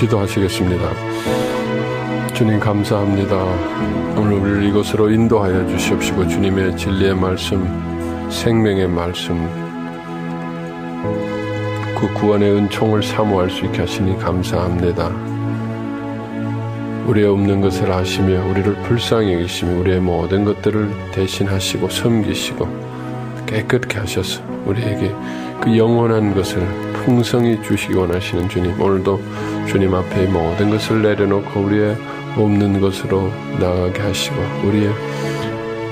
기도하시겠습니다. 주님 감사합니다. 오늘 우리를 이곳으로 인도하여 주시옵시고 주님의 진리의 말씀, 생명의 말씀, 그 구원의 은총을 사모할 수 있게 하시니 감사합니다. 우리의 없는 것을 아시며 우리를 불쌍히 여기시며 우리의 모든 것들을 대신하시고 섬기시고 깨끗게 하셔서 우리에게 그 영원한 것을 풍성히 주시기 원하시는 주님, 오늘도 주님 앞에 모든 것을 내려놓고 우리의 없는 것으로 나가게 하시고 우리의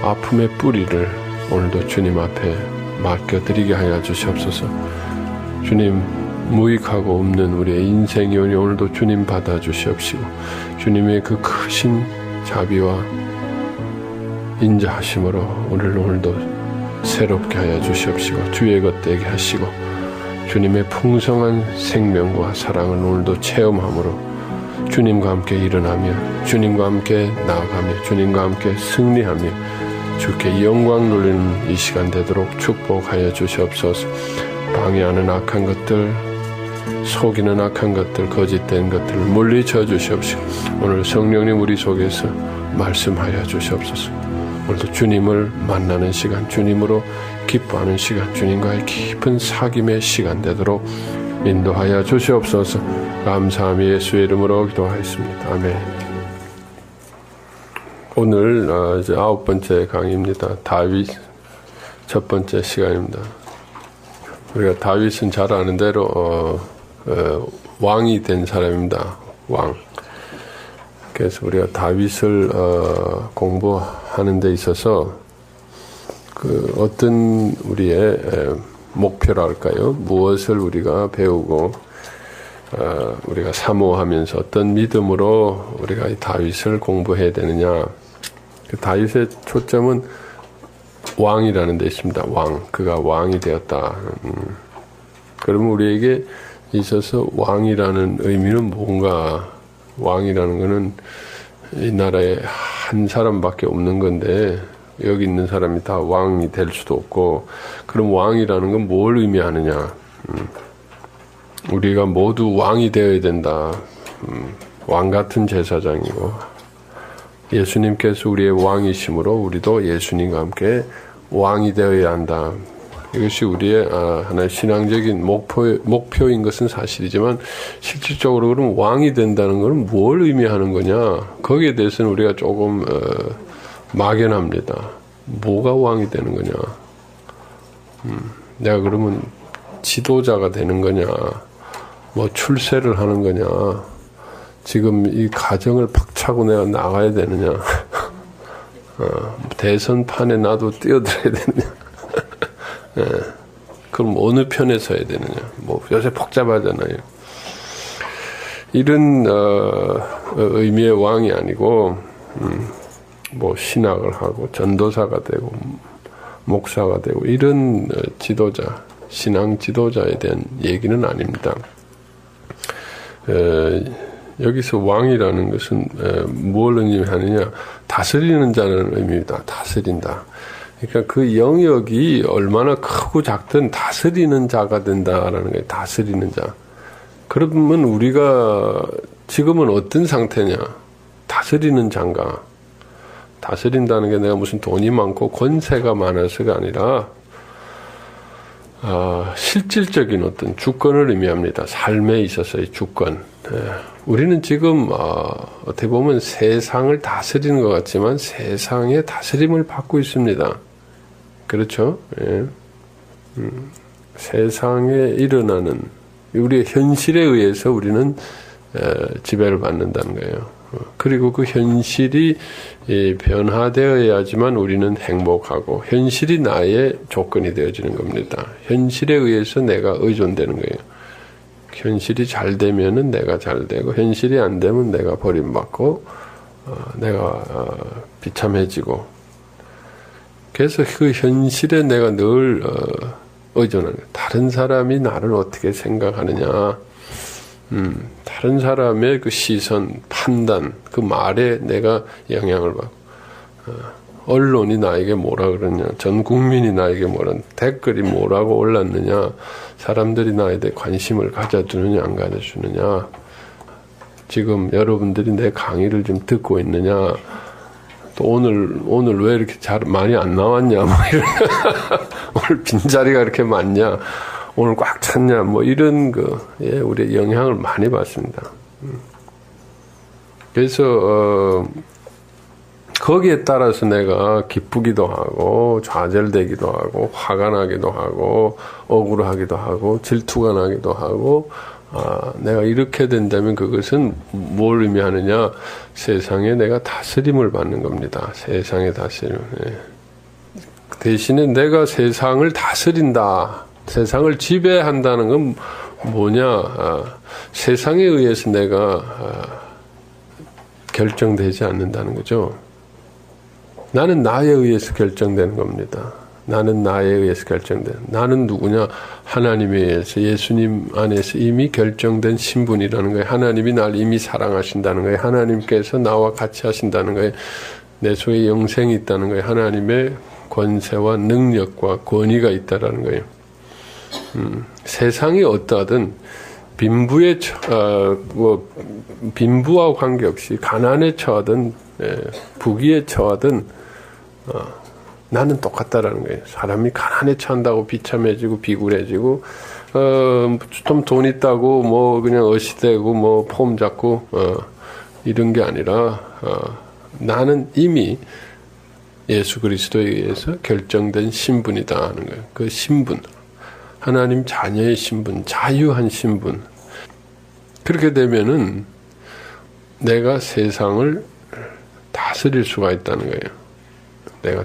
아픔의 뿌리를 오늘도 주님 앞에 맡겨드리게 하여 주시옵소서. 주님, 무익하고 없는 우리의 인생이 오늘도 주님 받아주시옵시고 주님의 그 크신 자비와 인자하심으로 우리를 오늘도 새롭게 하여 주시옵시고 주의 것 되게 하시고 주님의 풍성한 생명과 사랑을 오늘도 체험함으로 주님과 함께 일어나며 주님과 함께 나아가며 주님과 함께 승리하며 주께 영광 돌리는 이 시간 되도록 축복하여 주시옵소서. 방해하는 악한 것들, 속이는 악한 것들, 거짓된 것들을 물리쳐 주시옵시고 오늘 성령님 우리 속에서 말씀하여 주시옵소서. 오늘도 주님을 만나는 시간, 주님으로 기뻐하는 시간, 주님과의 깊은 사귐의 시간 되도록 인도하여 주시옵소서. 감사하며 예수의 이름으로 기도하였습니다. 아멘. 오늘 이제 9번째 강의입니다. 다윗 첫 번째 시간입니다. 우리가 다윗은 잘 아는 대로 왕이 된 사람입니다. 왕. 그래서 우리가 다윗을 공부하는 데 있어서 그 어떤 우리의 목표랄까요? 무엇을 우리가 배우고 우리가 사모하면서 어떤 믿음으로 우리가 이 다윗을 공부해야 되느냐. 그 다윗의 초점은 왕이라는 데 있습니다. 왕. 그가 왕이 되었다. 그러면 우리에게 있어서 왕이라는 의미는 뭔가? 왕이라는 것은 이 나라에 한 사람밖에 없는 건데 여기 있는 사람이 다 왕이 될 수도 없고, 그럼 왕이라는 건 뭘 의미하느냐? 우리가 모두 왕이 되어야 된다. 왕 같은 제사장이고 예수님께서 우리의 왕이심으로 우리도 예수님과 함께 왕이 되어야 한다. 이것이 우리의 하나의 신앙적인 목표인 것은 사실이지만 실질적으로 그럼 왕이 된다는 것은 뭘 의미하는 거냐? 거기에 대해서는 우리가 조금 막연합니다. 뭐가 왕이 되는 거냐? 내가 그러면 지도자가 되는 거냐? 뭐 출세를 하는 거냐? 지금 이 가정을 박차고 내가 나가야 되느냐? 대선판에 나도 뛰어들어야 되느냐? 예. 그럼 어느 편에 서야 되느냐? 뭐 요새 복잡하잖아요. 이런 의미의 왕이 아니고 뭐 신학을 하고 전도사가 되고 목사가 되고 이런 지도자, 신앙 지도자에 대한 얘기는 아닙니다. 여기서 왕이라는 것은 뭘 의미하느냐? 다스리는 자는 의미입니다. 다스린다. 그러니까 그 영역이 얼마나 크고 작든 다스리는 자가 된다라는 거예요. 다스리는 자. 그러면 우리가 지금은 어떤 상태냐? 다스리는 자인가? 다스린다는 게 내가 무슨 돈이 많고 권세가 많아서가 아니라 실질적인 어떤 주권을 의미합니다. 삶에 있어서의 주권. 우리는 지금 어떻게 보면 세상을 다스리는 것 같지만 세상의 다스림을 받고 있습니다. 그렇죠? 예. 세상에 일어나는 우리의 현실에 의해서 우리는 지배를 받는다는 거예요. 그리고 그 현실이 변화되어야지만 우리는 행복하고 현실이 나의 조건이 되어지는 겁니다. 현실에 의해서 내가 의존되는 거예요. 현실이 잘 되면은 내가 잘 되고 현실이 안 되면 내가 버림받고 내가 비참해지고, 그래서 그 현실에 내가 늘 의존하는 거예요. 다른 사람이 나를 어떻게 생각하느냐, 다른 사람의 그 시선, 판단, 그 말에 내가 영향을 받고, 언론이 나에게 뭐라 그러냐, 전 국민이 나에게 뭐라, 댓글이 뭐라고 올랐느냐, 사람들이 나에 대해 관심을 가져주느냐 안 가져주느냐, 지금 여러분들이 내 강의를 좀 듣고 있느냐, 또 오늘 왜 이렇게 많이 안 나왔냐, 뭐 이런 오늘 빈자리가 이렇게 많냐, 오늘 꽉 찼냐, 뭐 이런 우리의 영향을 많이 받습니다. 그래서 거기에 따라서 내가 기쁘기도 하고 좌절되기도 하고 화가 나기도 하고 억울하기도 하고 질투가 나기도 하고, 내가 이렇게 된다면 그것은 뭘 의미하느냐, 세상에 내가 다스림을 받는 겁니다. 세상의 다스림. 대신에 내가 세상을 다스린다, 세상을 지배한다는 건 뭐냐, 세상에 의해서 내가 결정되지 않는다는 거죠. 나는 나에 의해서 결정되는 겁니다. 나는 나에 의해서 결정된. 나는 누구냐? 하나님에 의해서, 예수님 안에서 이미 결정된 신분이라는 거예요. 하나님이 날 이미 사랑하신다는 거예요. 하나님께서 나와 같이 하신다는 거예요. 내 속에 영생이 있다는 거예요. 하나님의 권세와 능력과 권위가 있다는 거예요. 세상이 어떠하든 빈부와 관계없이 가난에 처하든 부귀에 처하든 나는 똑같다라는 거예요. 사람이 가난에 처한다고 비참해지고 비굴해지고 좀 돈 있다고 뭐 그냥 어시되고 뭐 폼 잡고 이런 게 아니라 나는 이미 예수 그리스도에 의해서 결정된 신분이다 하는 거예요. 그 신분, 하나님 자녀의 신분, 자유한 신분. 그렇게 되면은 내가 세상을 다스릴 수가 있다는 거예요. 내가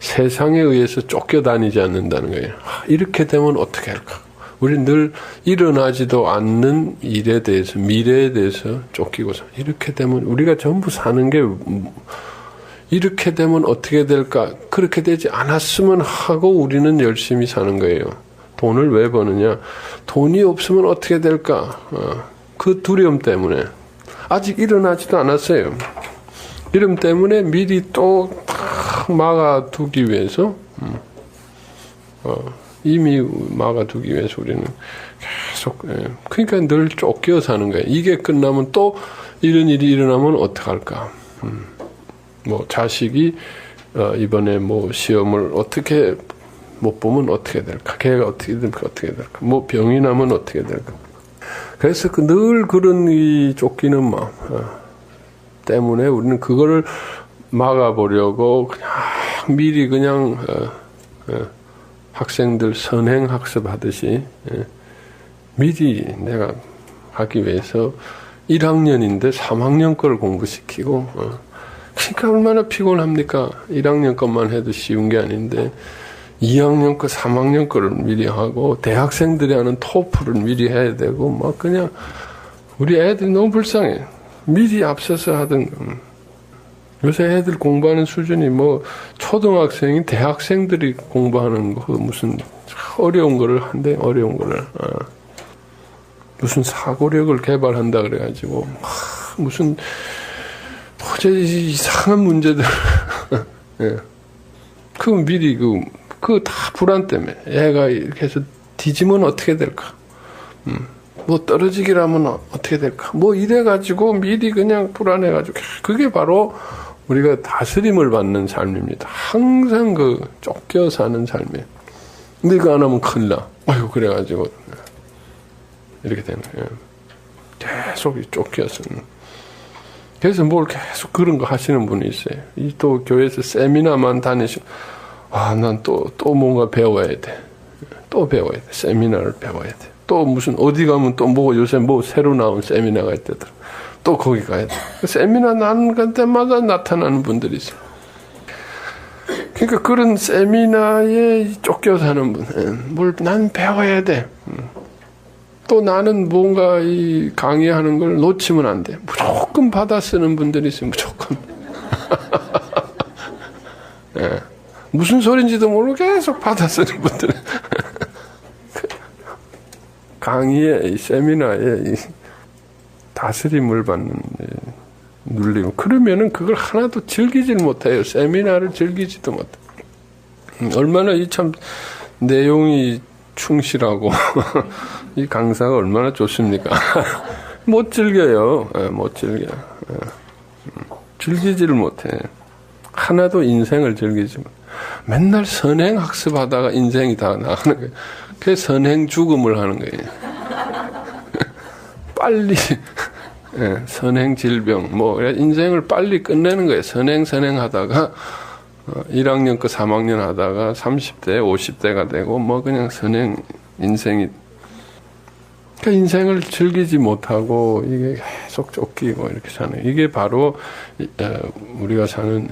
세상에 의해서 쫓겨다니지 않는다는 거예요. 이렇게 되면 어떻게 할까? 우리 늘 일어나지도 않는 일에 대해서, 미래에 대해서 쫓기고서, 이렇게 되면 우리가 전부 사는 게 이렇게 되면 어떻게 될까? 그렇게 되지 않았으면 하고 우리는 열심히 사는 거예요. 돈을 왜 버느냐? 돈이 없으면 어떻게 될까? 그 두려움 때문에. 아직 일어나지도 않았어요. 이름 때문에 미리 또 막아두기 위해서, 이미 막아두기 위해서 우리는 계속, 그러니까 늘 쫓겨 사는 거예요. 이게 끝나면 또 이런 일이 일어나면 어떡할까? 뭐 자식이 이번에 뭐 시험을 어떻게 못 보면 어떻게 될까? 걔가 어떻게 될까? 뭐 병이 나면 어떻게 될까? 그래서 늘 그런 이 쫓기는 마음 때문에 우리는 그거를 막아보려고 그냥 미리 그냥 학생들 선행 학습하듯이 미리 내가 하기 위해서 1학년인데 3학년 걸 공부시키고, 그러니까 얼마나 피곤합니까? 1학년 것만 해도 쉬운 게 아닌데 2학년 거, 3학년 거를 미리 하고 대학생들이 하는 토플을 미리 해야 되고 막 그냥 우리 애들이 너무 불쌍해. 미리 앞서서 하던. 요새 애들 공부하는 수준이 뭐 초등학생이 대학생들이 공부하는 거 무슨 어려운 거를 한대. 어려운 거를 무슨 사고력을 개발한다 그래가지고 무슨 도저히 이상한 문제들. 예. 그 미리 그 다 불안 때문에 애가 이렇게 해서 뒤지면 어떻게 될까? 뭐 떨어지기라면 어떻게 될까? 뭐 이래가지고 미리 그냥 불안해가지고 그게 바로 우리가 다스림을 받는 삶입니다. 항상 쫓겨 사는 삶이에요. 근데 그거 안 하면 큰일 나. 아이고 그래가지고 이렇게 되는 거예요. 계속 쫓겨서. 그래서 뭘 계속 그런 거 하시는 분이 있어요. 또 교회에서 세미나만 다니시고 난 또 뭔가 배워야 돼. 또 배워야 돼. 세미나를 배워야 돼. 또 무슨 어디 가면 또 뭐 요새 뭐 새로 나온 세미나가 있대더라. 또 거기 가야 돼. 세미나 나는 때마다 나타나는 분들이 있어요. 그러니까 그런 세미나에 쫓겨 사는 분, 난 배워야 돼. 또 나는 뭔가 이 강의하는 걸 놓치면 안 돼. 무조건 받아 쓰는 분들이 있어요. 무조건. 네. 무슨 소린지도 모르고 계속 받아 쓰는 분들. 강의에, 이 세미나에 이 다스림을 받는 눌림. 그러면은 그걸 하나도 즐기질 못해요. 세미나를 즐기지도 못해. 얼마나 참 내용이 충실하고 이 강사가 얼마나 좋습니까? 못 즐겨요. 못 즐겨. 즐기지를 못해. 하나도 인생을 즐기지 못. 맨날 선행 학습하다가 인생이 다 나가는 거예요. 그게 선행 죽음을 하는 거예요. 빨리 선행 질병 인생을 빨리 끝내는 거예요. 선행 하다가 1학년 거 3학년 하다가 30대 50대가 되고 그냥 선행 인생이 그러니까 인생을 즐기지 못하고 이게 계속 쫓기고 이렇게 사는 이게 바로 우리가 사는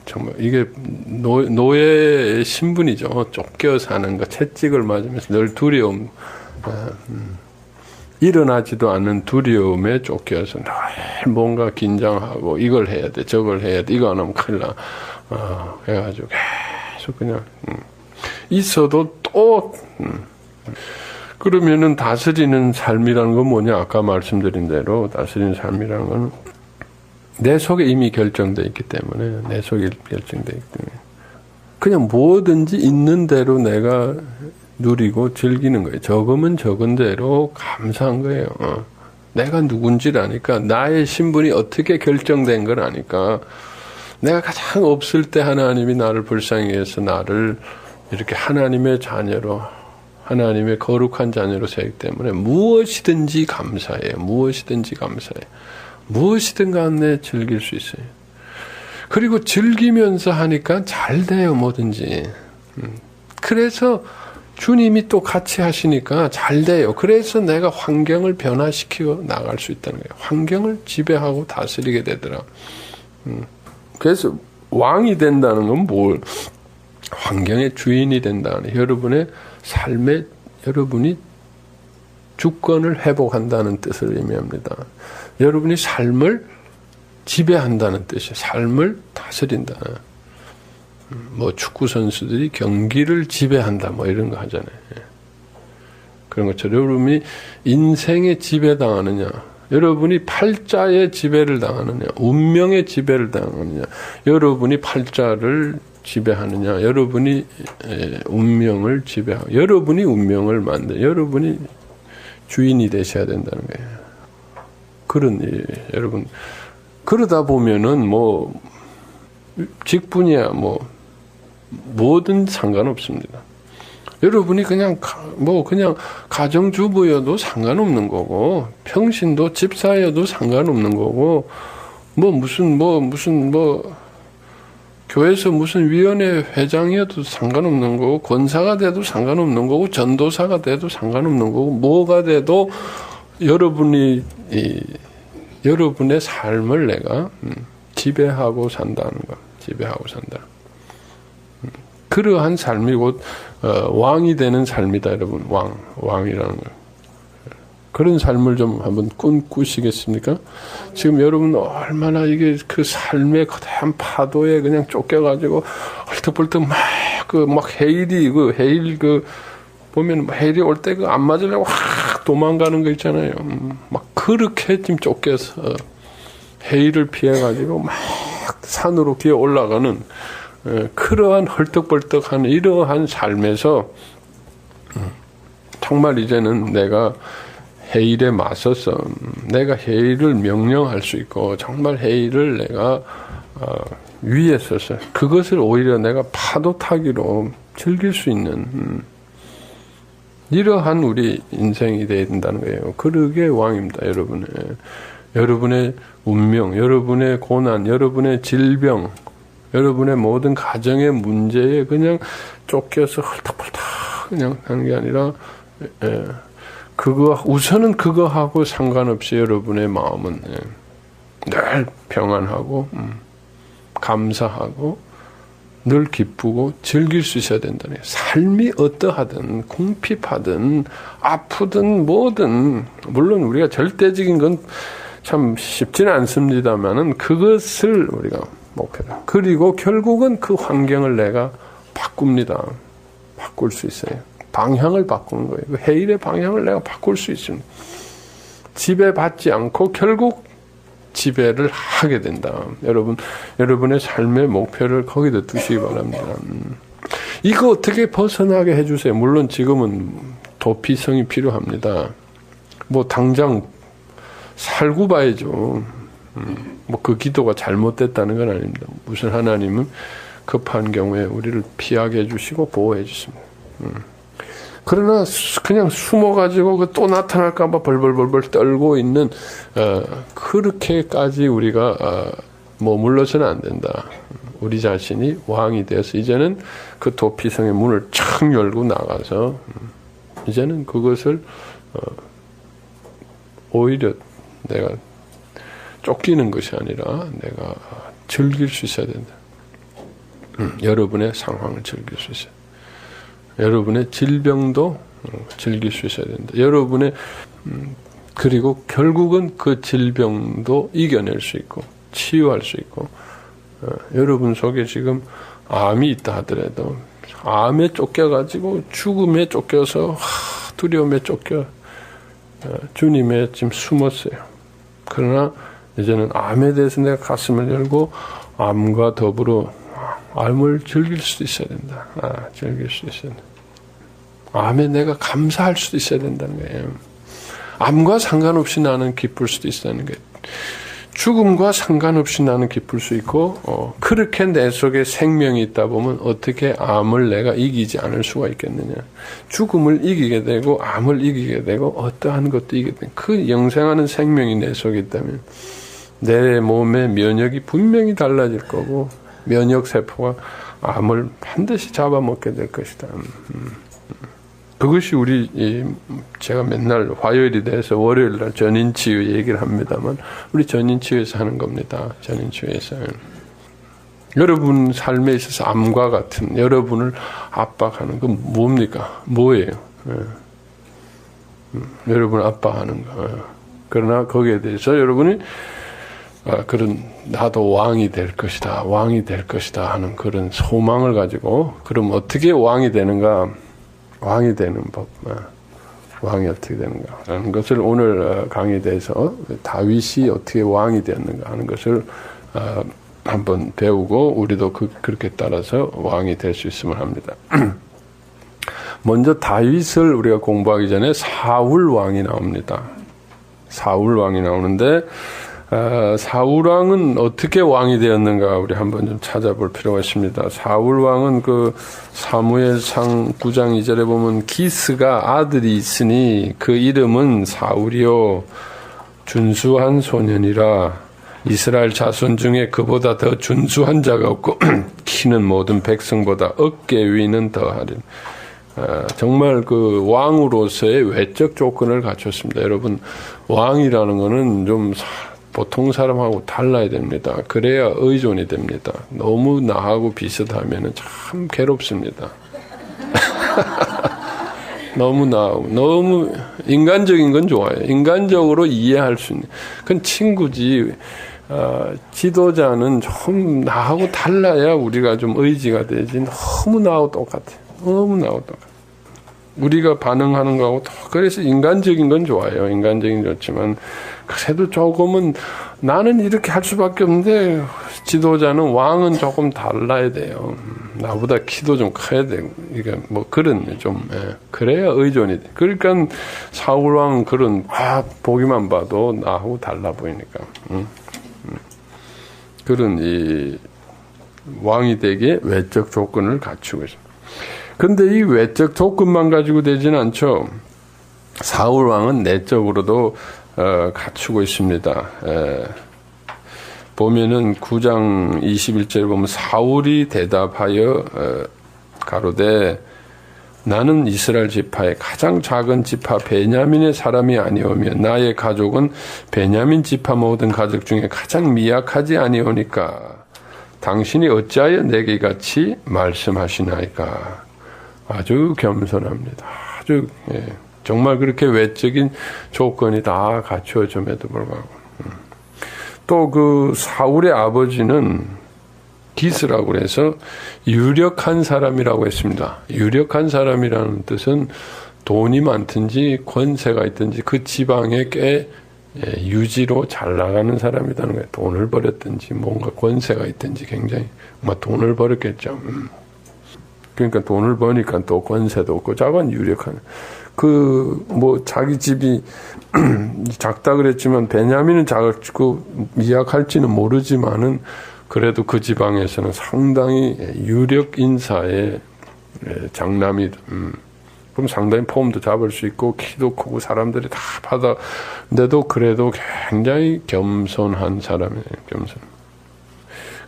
정말 이게 노예의 신분이죠. 쫓겨 사는 거 채찍을 맞으면서 늘 두려움 일어나지도 않는 두려움에 쫓겨서 늘 뭔가 긴장하고 이걸 해야 돼 저걸 해야 돼 이거 안 하면 큰일 나 해가지고 계속 그냥 있어도 또 그러면은 다스리는 삶이라는 건 뭐냐? 아까 말씀드린 대로 다스리는 삶이라는 건 내 속에 이미 결정되어 있기 때문에 내 속에 결정되어 있기 때문에 그냥 뭐든지 있는 대로 내가 누리고 즐기는 거예요. 적으면 적은 대로 감사한 거예요. 내가 누군지를 아니까 나의 신분이 어떻게 결정된 걸 아니까 내가 가장 없을 때 하나님이 나를 불쌍히 해서 나를 이렇게 하나님의 자녀로 하나님의 거룩한 자녀로 세우기 때문에 무엇이든지 감사해요. 무엇이든지 감사해요. 무엇이든 간에 즐길 수 있어요. 그리고 즐기면서 하니까 잘 돼요. 뭐든지. 그래서 주님이 또 같이 하시니까 잘 돼요. 그래서 내가 환경을 변화시키고 나갈 수 있다는 거예요. 환경을 지배하고 다스리게 되더라. 그래서 왕이 된다는 건 뭘? 환경의 주인이 된다는 여러분의 삶에 여러분이 주권을 회복한다는 뜻을 의미합니다. 여러분이 삶을 지배한다는 뜻이에요. 삶을 다스린다. 축구 선수들이 경기를 지배한다 이런 거 하잖아요. 그런 것처럼 여러분이 인생에 지배당하느냐, 여러분이 팔자의 지배를 당하느냐, 운명의 지배를 당하느냐, 여러분이 팔자를 지배하느냐, 여러분이 운명을 지배하고, 여러분이 운명을 만들, 여러분이 주인이 되셔야 된다는 거예요. 그런 일, 여러분. 그러다 보면은 직분이야, 뭐든 상관없습니다. 여러분이 그냥 가정주부여도 상관없는 거고, 평신도 집사여도 상관없는 거고, 교회에서 무슨 위원회 회장이어도 상관없는 거고, 권사가 돼도 상관없는 거고, 전도사가 돼도 상관없는 거고, 뭐가 돼도 여러분의 삶을 내가 지배하고 산다는 거. 지배하고 산다. 그러한 삶이 곧 왕이 되는 삶이다, 여러분. 왕이라는 거. 그런 삶을 좀 한번 꿈꾸시겠습니까? 지금 여러분 얼마나 이게 그 삶의 거대한 파도에 그냥 쫓겨가지고 헐떡벌떡 헤일이 보면 헤일이 올 때 안 맞으려고 확 도망가는 거 있잖아요. 그렇게 지금 쫓겨서 헤일을 피해가지고 산으로 기어 올라가는 그러한 헐떡벌떡한 이러한 삶에서 정말 이제는 내가 해일에 맞서서 내가 해일을 명령할 수 있고 정말 해일을 내가 위에 서서 그것을 오히려 내가 파도 타기로 즐길 수 있는 이러한 우리 인생이 되어야 된다는 거예요. 그러게 왕입니다. 여러분의 운명, 여러분의 고난, 여러분의 질병, 여러분의 모든 가정의 문제에 그냥 쫓겨서 헐떡벌떡 그냥 하는 게 아니라 우선은 그거하고 상관없이 여러분의 마음은 늘 평안하고 감사하고 늘 기쁘고 즐길 수 있어야 된다는 거예요. 삶이 어떠하든 궁핍하든 아프든 뭐든 물론 우리가 절대적인 건 참 쉽지는 않습니다만은 그것을 우리가 목표다. 그리고 결국은 그 환경을 내가 바꿉니다. 바꿀 수 있어요. 방향을 바꾸는 거예요. 그 해일의 방향을 내가 바꿀 수 있습니다. 지배받지 않고 결국 지배를 하게 된다. 여러분의 삶의 목표를 거기다 두시기 바랍니다. 이거 어떻게 벗어나게 해주세요. 물론 지금은 도피성이 필요합니다. 당장 살고 봐야죠. 뭐 그 기도가 잘못됐다는 건 아닙니다. 무슨 하나님은 급한 경우에 우리를 피하게 해주시고 보호해 주십니다. 그러나 그냥 숨어가지고 또 나타날까봐 벌벌벌벌 떨고 있는 그렇게까지 우리가 머물러서는 안 된다. 우리 자신이 왕이 되어서 이제는 그 도피성의 문을 창 열고 나가서 이제는 그것을 오히려 내가 쫓기는 것이 아니라 내가 즐길 수 있어야 된다. 여러분의 상황을 즐길 수 있어요. 여러분의 질병도 즐길 수 있어야 된다. 여러분의 그리고 결국은 그 질병도 이겨낼 수 있고 치유할 수 있고 여러분 속에 지금 암이 있다 하더라도 암에 쫓겨가지고 죽음에 쫓겨서 두려움에 쫓겨 주님의 지금 숨었어요. 그러나 이제는 암에 대해서 내가 가슴을 열고 암과 더불어 암을 즐길 수도 있어야 된다. 즐길 수 있어야 된다. 암에 내가 감사할 수도 있어야 된다는 거예요. 암과 상관없이 나는 기쁠 수도 있다는 거예요. 죽음과 상관없이 나는 기쁠 수 있고 그렇게 내 속에 생명이 있다 보면 어떻게 암을 내가 이기지 않을 수가 있겠느냐. 죽음을 이기게 되고 암을 이기게 되고 어떠한 것도 이기게 되고 그 영생하는 생명이 내 속에 있다면 내 몸의 면역이 분명히 달라질 거고 면역세포가 암을 반드시 잡아먹게 될 것이다. 그것이 제가 맨날 화요일이 돼서 월요일날 전인치유 얘기를 합니다만 우리 전인치유에서 하는 겁니다. 전인치유에서. 여러분 삶에 있어서 암과 같은 여러분을 압박하는 건 뭡니까? 뭐예요? 여러분을 압박하는 거. 그러나 거기에 대해서 여러분이 그런 나도 왕이 될 것이다. 왕이 될 것이다 하는 그런 소망을 가지고 그럼 어떻게 왕이 되는가? 왕이 되는 법. 왕이 어떻게 되는가 하는 것을 오늘 강의에 대해서 다윗이 어떻게 왕이 되었는가 하는 것을 한번 배우고 우리도 그렇게 따라서 왕이 될 수 있으면 합니다. 먼저 다윗을 우리가 공부하기 전에 사울 왕이 나옵니다. 사울 왕이 나오는데 사울 왕은 어떻게 왕이 되었는가 우리 한번 좀 찾아볼 필요가 있습니다. 사울 왕은 그 사무엘상 9장 2절에 보면 기스가 아들이 있으니 그 이름은 사울이요 준수한 소년이라 이스라엘 자손 중에 그보다 더 준수한 자가 없고 키는 모든 백성보다 어깨 위는 더하리. 정말 그 왕으로서의 외적 조건을 갖췄습니다. 여러분 왕이라는 거는 좀 보통 사람하고 달라야 됩니다. 그래야 의존이 됩니다. 너무 나하고 비슷하면 참 괴롭습니다. 너무 인간적인 건 좋아요. 인간적으로 이해할 수 있는. 그건 친구지. 지도자는 좀 나하고 달라야 우리가 좀 의지가 되지. 너무 나하고 똑같아. 너무 나하고 똑같아. 우리가 반응하는 거하고 그래서 인간적인 건 좋아요. 인간적인 좋지만 그래도 조금은 나는 이렇게 할 수밖에 없는데 지도자는 왕은 조금 달라야 돼요. 나보다 키도 좀 커야 되고 이게 뭐 그런 좀 그래야 의존이 돼. 그러니까 사울 왕은 그런 보기만 봐도 나하고 달라 보이니까 그런 이 왕이 되기에 외적 조건을 갖추고 있습니다. 근데 이 외적 조건만 가지고 되지는 않죠. 사울 왕은 내적으로도 갖추고 있습니다. 보면은 9장 21절에 보면 사울이 대답하여 가로되 나는 이스라엘 지파의 가장 작은 지파 베냐민의 사람이 아니오며 나의 가족은 베냐민 지파 모든 가족 중에 가장 미약하지 아니오니까 당신이 어찌하여 내게 같이 말씀하시나이까. 아주 겸손합니다. 아주 정말 그렇게 외적인 조건이 다 갖추어짐에도 불구하고 또 그 사울의 아버지는 기스라고 그래서 유력한 사람이라고 했습니다. 유력한 사람이라는 뜻은 돈이 많든지 권세가 있든지 그 지방에 꽤 유지로 잘 나가는 사람이라는 거예요. 돈을 벌였든지 뭔가 권세가 있든지 굉장히 돈을 벌였겠죠. 그러니까 돈을 버니까 또 권세도 없고 작은 유력한. 자기 집이 작다 그랬지만 베냐민은 작고 미약할지는 모르지만은 그래도 그 지방에서는 상당히 유력 인사의 장남이, 그럼 상당히 폼도 잡을 수 있고 키도 크고 사람들이 다 받아는데도 그래도 굉장히 겸손한 사람이에요. 겸손.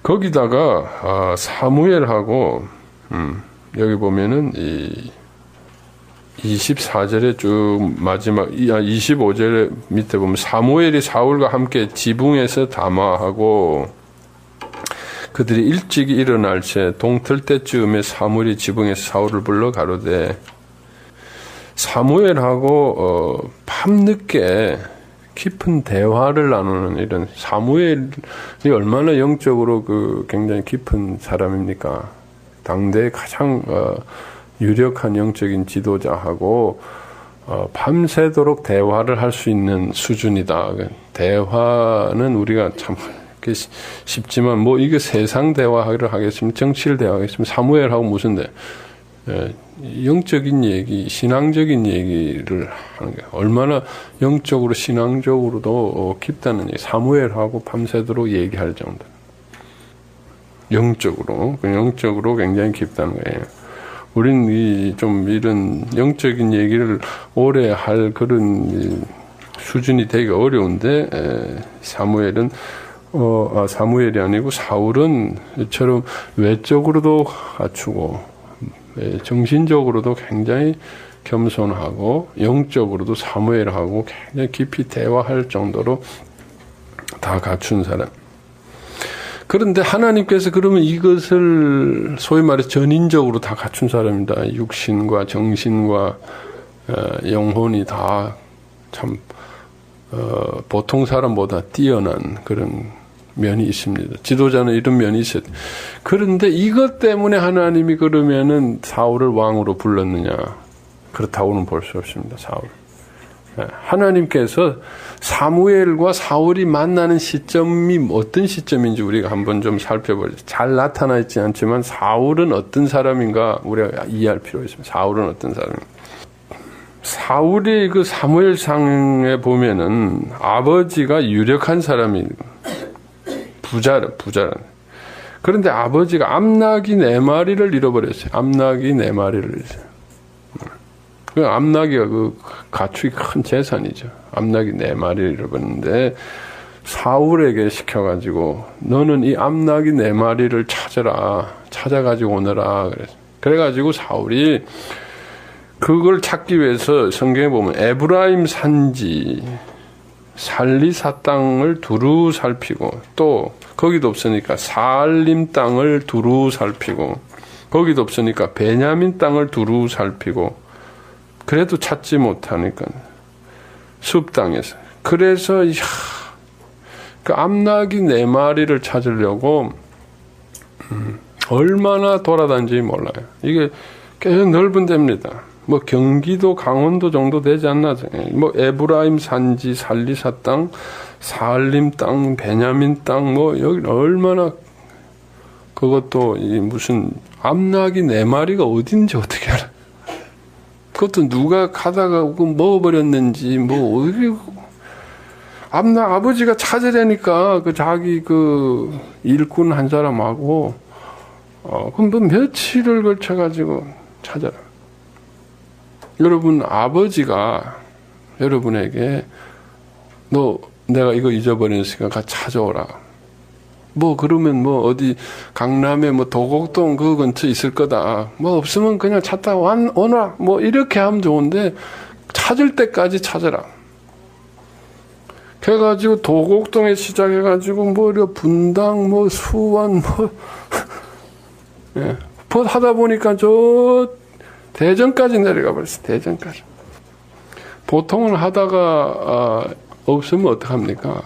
거기다가 사무엘하고 여기 보면은 이 24절에 쭉 마지막 25절 밑에 보면 사무엘이 사울과 함께 지붕에서 담화하고 그들이 일찍 일어날 새 동틀 때쯤에 사무엘이 지붕에서 사울을 불러 가로되 사무엘하고 밤늦게 깊은 대화를 나누는 이런 사무엘이 얼마나 영적으로 굉장히 깊은 사람입니까? 당대의 가장 유력한 영적인 지도자하고 밤새도록 대화를 할 수 있는 수준이다. 대화는 우리가 참 쉽지만 이게 세상 대화를 하겠으면 정치를 대화하겠으면 사무엘하고 무슨 영적인 얘기, 신앙적인 얘기를 하는 게 얼마나 영적으로 신앙적으로도 깊다는 얘기. 사무엘하고 밤새도록 얘기할 정도. 영적으로 굉장히 깊다는 거예요. 우리는 좀 이런 영적인 얘기를 오래 할 그런 수준이 되게 어려운데 사무엘이 아니고 사울은 이처럼 외적으로도 갖추고 정신적으로도 굉장히 겸손하고 영적으로도 사무엘하고 굉장히 깊이 대화할 정도로 다 갖춘 사람. 그런데 하나님께서 그러면 이것을 소위 말해 전인적으로 다 갖춘 사람이다. 육신과 정신과 영혼이 다 참 보통 사람보다 뛰어난 그런 면이 있습니다. 지도자는 이런 면이 있어요. 그런데 이것 때문에 하나님이 그러면은 사울을 왕으로 불렀느냐? 그렇다고는 볼 수 없습니다. 사울. 하나님께서 사무엘과 사울이 만나는 시점이 어떤 시점인지 우리가 한번 좀 살펴보죠. 잘 나타나 있지 않지만 사울은 어떤 사람인가 우리가 이해할 필요가 있습니다. 사울은 어떤 사람인가. 사울이 그 사무엘상에 보면은 아버지가 유력한 사람이 부자라. 그런데 아버지가 암나귀 4마리를 잃어버렸어요. 암나귀 4마리를 잃었어요. 그 암나귀가 가축이 큰 재산이죠. 암나귀 4마리를 잃어버렸는데 사울에게 시켜가지고 너는 이 암나귀 4마리를 찾아가지고 오너라. 그래가지고 사울이 그걸 찾기 위해서 성경에 보면 에브라임 산지 살리사 땅을 두루 살피고 또 거기도 없으니까 사알림 땅을 두루 살피고 거기도 없으니까 베냐민 땅을 두루 살피고 그래도 찾지 못하니까 숲 땅에서 그래서 그 암나귀 4마리를 찾으려고 얼마나 돌아다닌지 몰라요. 이게 꽤 넓은 데입니다. 경기도 강원도 정도 되지 않나. 에브라임 산지 살리사 땅 사알림 땅 베냐민 땅 여기 얼마나 그것도 무슨 암나귀 4마리가 어딘지 어떻게 알아. 그것도 누가 가다가 먹어버렸는지 아버지가 찾으려니까 자기 일꾼 한 사람하고 그럼 며칠을 걸쳐가지고 찾아라. 여러분 아버지가 여러분에게 내가 이거 잊어버렸으니까 가서 찾아오라. 그러면 어디 강남에 도곡동 그 근처에 있을 거다. 없으면 그냥 찾다 오나. 이렇게 하면 좋은데 찾을 때까지 찾아라. 그래가지고 도곡동에 시작해가지고 분당 수원 예. 하다 보니까 저 대전까지 내려가 버렸어요. 대전까지. 보통은 하다가 없으면 어떡합니까?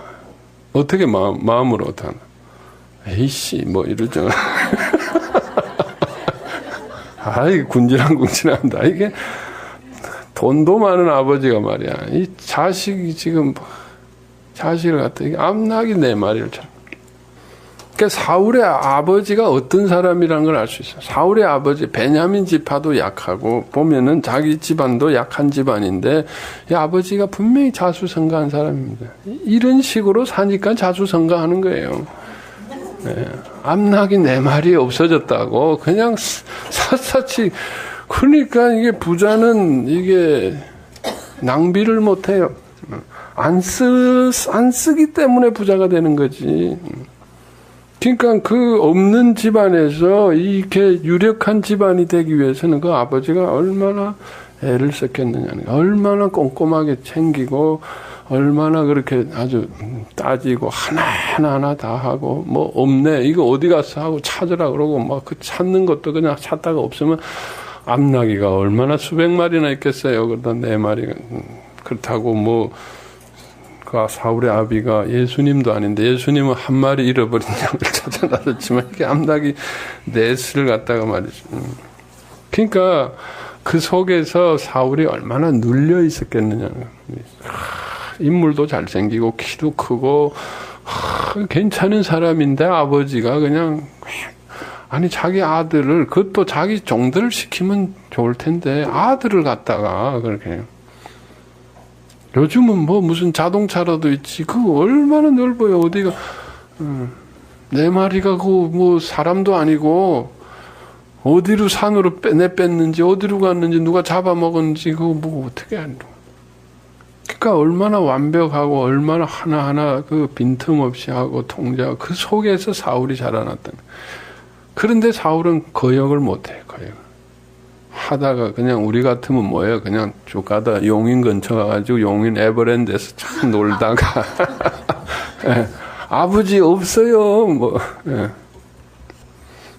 어떻게 마음으로 어떡하나? 에이씨 이러죠. 아이 군질한다. 이게 돈도 많은 아버지가 말이야. 이 자식이 지금 자식을 갖다 암나귀 4마리를 찾아. 그러니까 사울의 아버지가 어떤 사람이라는 걸 알 수 있어요. 사울의 아버지 베냐민 지파도 약하고 보면은 자기 집안도 약한 집안인데 이 아버지가 분명히 자수성가한 사람입니다. 이런 식으로 사니까 자수성가하는 거예요. 네. 암낙이 내 말이 없어졌다고 그냥 샅샅이. 그러니까 이게 부자는 이게 낭비를 못해요. 안 쓰기 때문에 부자가 되는 거지. 그러니까 그 없는 집안에서 이렇게 유력한 집안이 되기 위해서는 그 아버지가 얼마나 애를 썼겠느냐는 거야. 얼마나 꼼꼼하게 챙기고 얼마나 그렇게 아주 따지고 하나하나 다 하고 뭐 없네 이거 어디 갔어 하고 찾으라 그러고 막 그 찾는 것도 그냥 찾다가 없으면 암나귀가 얼마나 수백 마리나 있겠어요. 그러다 네 마리가 그렇다고 뭐 그 사울의 아비가 예수님도 아닌데 예수님은 한 마리 잃어버린 양을 찾아 나섰지만 이게 암나귀 넷을 갖다가 말이죠. 그러니까 그 속에서 사울이 얼마나 눌려 있었겠느냐는 거예요. 인물도 잘생기고 키도 크고 괜찮은 사람인데 아버지가 그냥 아니 자기 아들을 그것도 자기 종들을 시키면 좋을 텐데 아들을 갖다가 그렇게 요즘은 뭐 무슨 자동차라도 있지 그거 얼마나 넓어요. 어디가 네 마리가 그 뭐 사람도 아니고 어디로 산으로 내뺐는지 어디로 갔는지 누가 잡아먹었는지 그거 뭐 어떻게 알아. 그러니까 얼마나 완벽하고 얼마나 하나하나 그 빈틈없이 하고 통제하고 그 속에서 사울이 자라났다는. 그런데 사울은 거역을 못해. 거역. 하다가 그냥 우리 같으면 뭐예요? 그냥 쭉 가다 용인 근처 가가지고 용인 에버랜드에서 참 놀다가 예. 아버지 없어요. 뭐 예.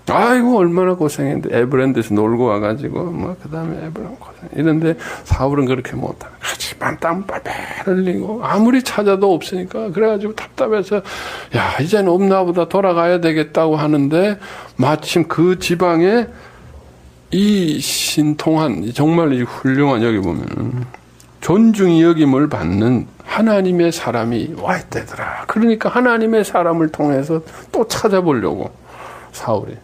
아이고 얼마나 고생했는데 에버랜드에서 놀고 와가지고 뭐 그다음에 에버랜드 고생 이런데 사울은 그렇게 못하고 하지만 땀 빨빨 흘리고 아무리 찾아도 없으니까 그래가지고 답답해서 야 이제는 없나 보다 돌아가야 되겠다고 하는데 마침 그 지방에 이 신통한 정말 이 훌륭한 여기 보면 존중이 여김을 받는 하나님의 사람이 와 있다더라. 그러니까 하나님의 사람을 통해서 또 찾아보려고 사울이.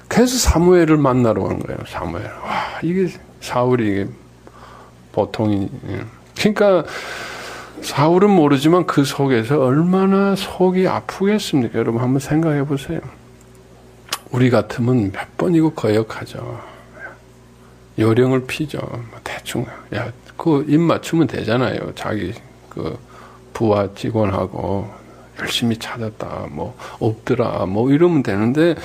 그래서 사무엘을 만나러 간 거예요. 사무엘. 와 이게 사울이 이게 보통이. 그러니까 사울은 모르지만 그 속에서 얼마나 속이 아프겠습니까? 여러분 한번 생각해 보세요. 우리 같으면 몇 번이고 거역하죠. 요령을 피죠. 대충 야 그 입 맞추면 되잖아요. 자기 그 부하 직원하고 열심히 찾았다. 뭐 없더라. 뭐 이러면 되는데